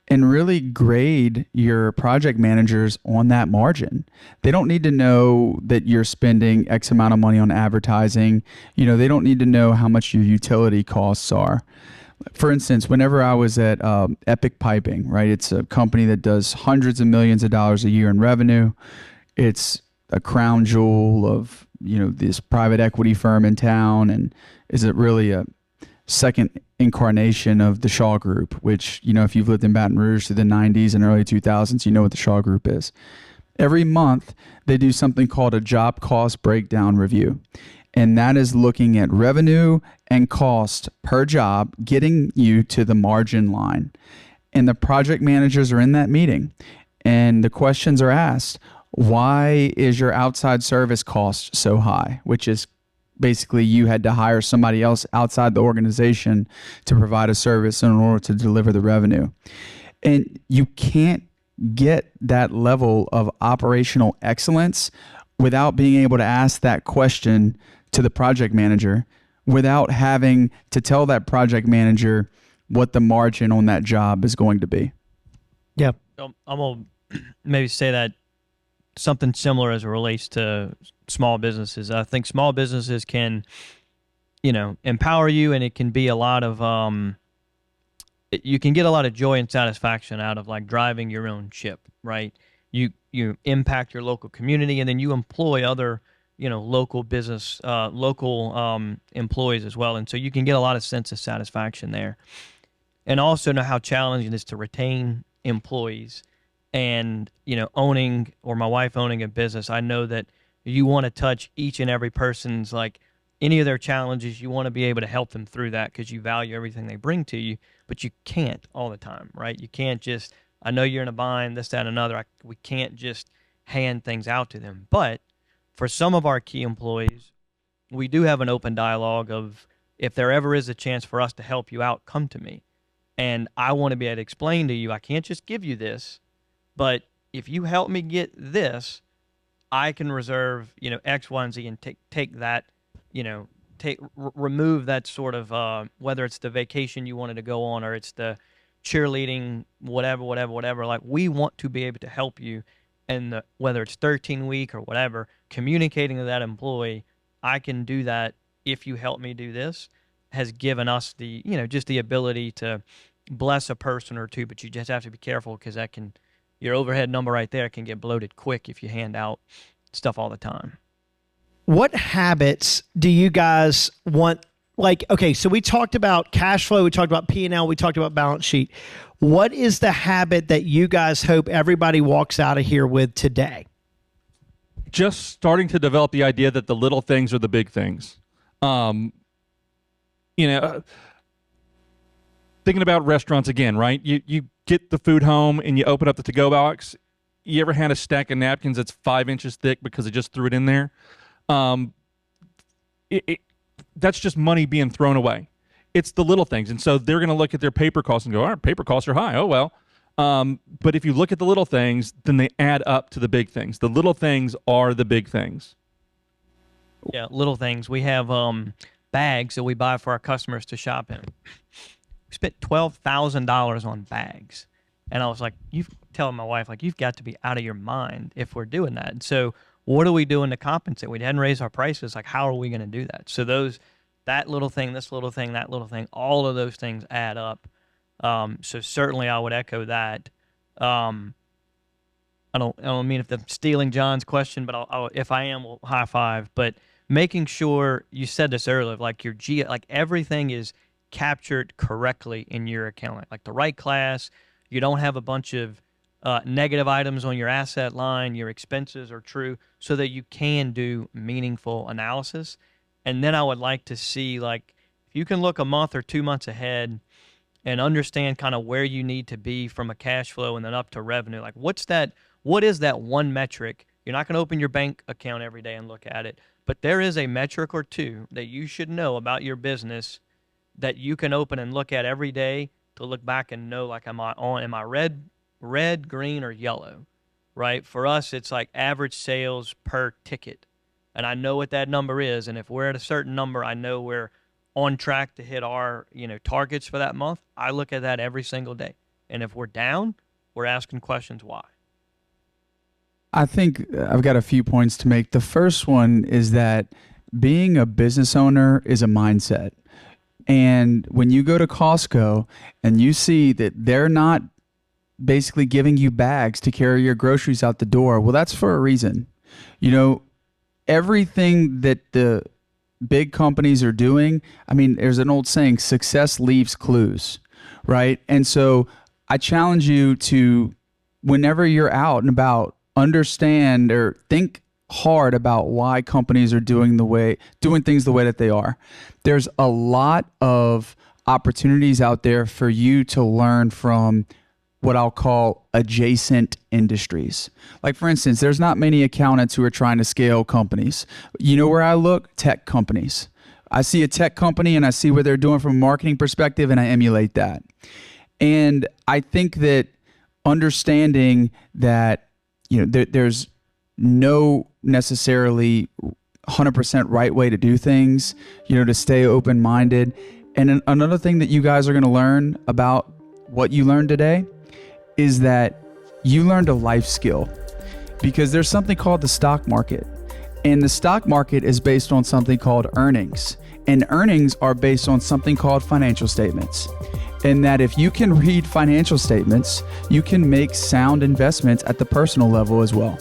and really grade your project managers on that margin. They don't need to know that you're spending X amount of money on advertising. They don't need to know how much your utility costs are. For instance, whenever I was at Epic Piping, right? It's a company that does hundreds of millions of dollars a year in revenue. It's a crown jewel of, this private equity firm in town, and is it really a second incarnation of the Shaw Group, which, if you've lived in Baton Rouge through the 90s and early 2000s, you know what the Shaw Group is. Every month, they do something called a job cost breakdown review. And that is looking at revenue and cost per job, getting you to the margin line. And the project managers are in that meeting. And the questions are asked, why is your outside service cost so high? Which is basically you had to hire somebody else outside the organization to provide a service in order to deliver the revenue. And you can't get that level of operational excellence without being able to ask that question to the project manager, without having to tell that project manager what the margin on that job is going to be. Yeah. I'm going to maybe say that something similar as it relates to small businesses. I think small businesses can, empower you, and it can be a lot of, you can get a lot of joy and satisfaction out of like driving your own ship, right? You you impact your local community, and then you employ other, local business, local employees as well. And so you can get a lot of sense of satisfaction there. And also know how challenging it is to retain employees. And, owning, or my wife owning a business, I know that you want to touch each and every person's, like, any of their challenges. You want to be able to help them through that because you value everything they bring to you, but you can't all the time, right? You can't just, I know you're in a bind, this, that, and another. We can't just hand things out to them. But for some of our key employees, we do have an open dialogue of, if there ever is a chance for us to help you out, come to me. And I want to be able to explain to you, I can't just give you this, but if you help me get this, I can reserve, X, Y, and Z, and take that, remove that sort of, whether it's the vacation you wanted to go on or it's the cheerleading, whatever. Like, we want to be able to help you. And whether it's 13-week or whatever, communicating to that employee, I can do that if you help me do this, has given us the, just the ability to bless a person or two. But you just have to be careful because your overhead number right there can get bloated quick if you hand out stuff all the time. What habits do you guys want? Like, okay, so we talked about cash flow, we talked about P&L, we talked about balance sheet. What is the habit that you guys hope everybody walks out of here with today? Just starting to develop the idea that the little things are the big things. Thinking about restaurants again, right? You get the food home and you open up the to-go box. You ever had a stack of napkins that's 5 inches thick because they just threw it in there? That's just money being thrown away. It's the little things. And so they're going to look at their paper costs and go, all right, paper costs are high. Oh, well. But if you look at the little things, then they add up to the big things. The little things are the big things. Yeah, little things. We have bags that we buy for our customers to shop in. We spent $12,000 on bags. And I was like, telling my wife, like, you've got to be out of your mind if we're doing that. And so what are we doing to compensate? We hadn't raised our prices. Like, how are we going to do that? So that little thing, this little thing, that little thing, all of those things add up. So certainly I would echo that. I don't mean if I'm stealing John's question, but if I am, we'll high five. But making sure, you said this earlier, like like everything is captured correctly in your account, like the right class. You don't have a bunch of negative items on your asset line. Your expenses are true so that you can do meaningful analysis. And then I would like to see, like, if you can look a month or 2 months ahead and understand kind of where you need to be from a cash flow and then up to revenue. Like, what is that one metric? You're not going to open your bank account every day and look at it, but there is a metric or two that you should know about your business that you can open and look at every day to look back and know, like, am I red, green, or yellow, right? For us, it's like average sales per ticket. And I know what that number is. And if we're at a certain number, I know we're on track to hit our, targets for that month. I look at that every single day. And if we're down, we're asking questions why. I think I've got a few points to make. The first one is that being a business owner is a mindset. And when you go to Costco and you see that they're not basically giving you bags to carry your groceries out the door, well, that's for a reason. Everything that the big companies are doing, I mean, there's an old saying, success leaves clues, right? And so I challenge you to, whenever you're out and about, understand or think hard about why companies are doing things the way that they are. There's a lot of opportunities out there for you to learn from what I'll call adjacent industries. Like, for instance, there's not many accountants who are trying to scale companies. You know where I look? Tech companies. I see a tech company and I see what they're doing from a marketing perspective and I emulate that. And I think that understanding that, there's no necessarily 100% right way to do things, to stay open-minded. And another thing that you guys are going to learn about what you learned today is that you learned a life skill, because there's something called the stock market, and the stock market is based on something called earnings, and earnings are based on something called financial statements. in that if you can read financial statements, you can make sound investments at the personal level as well.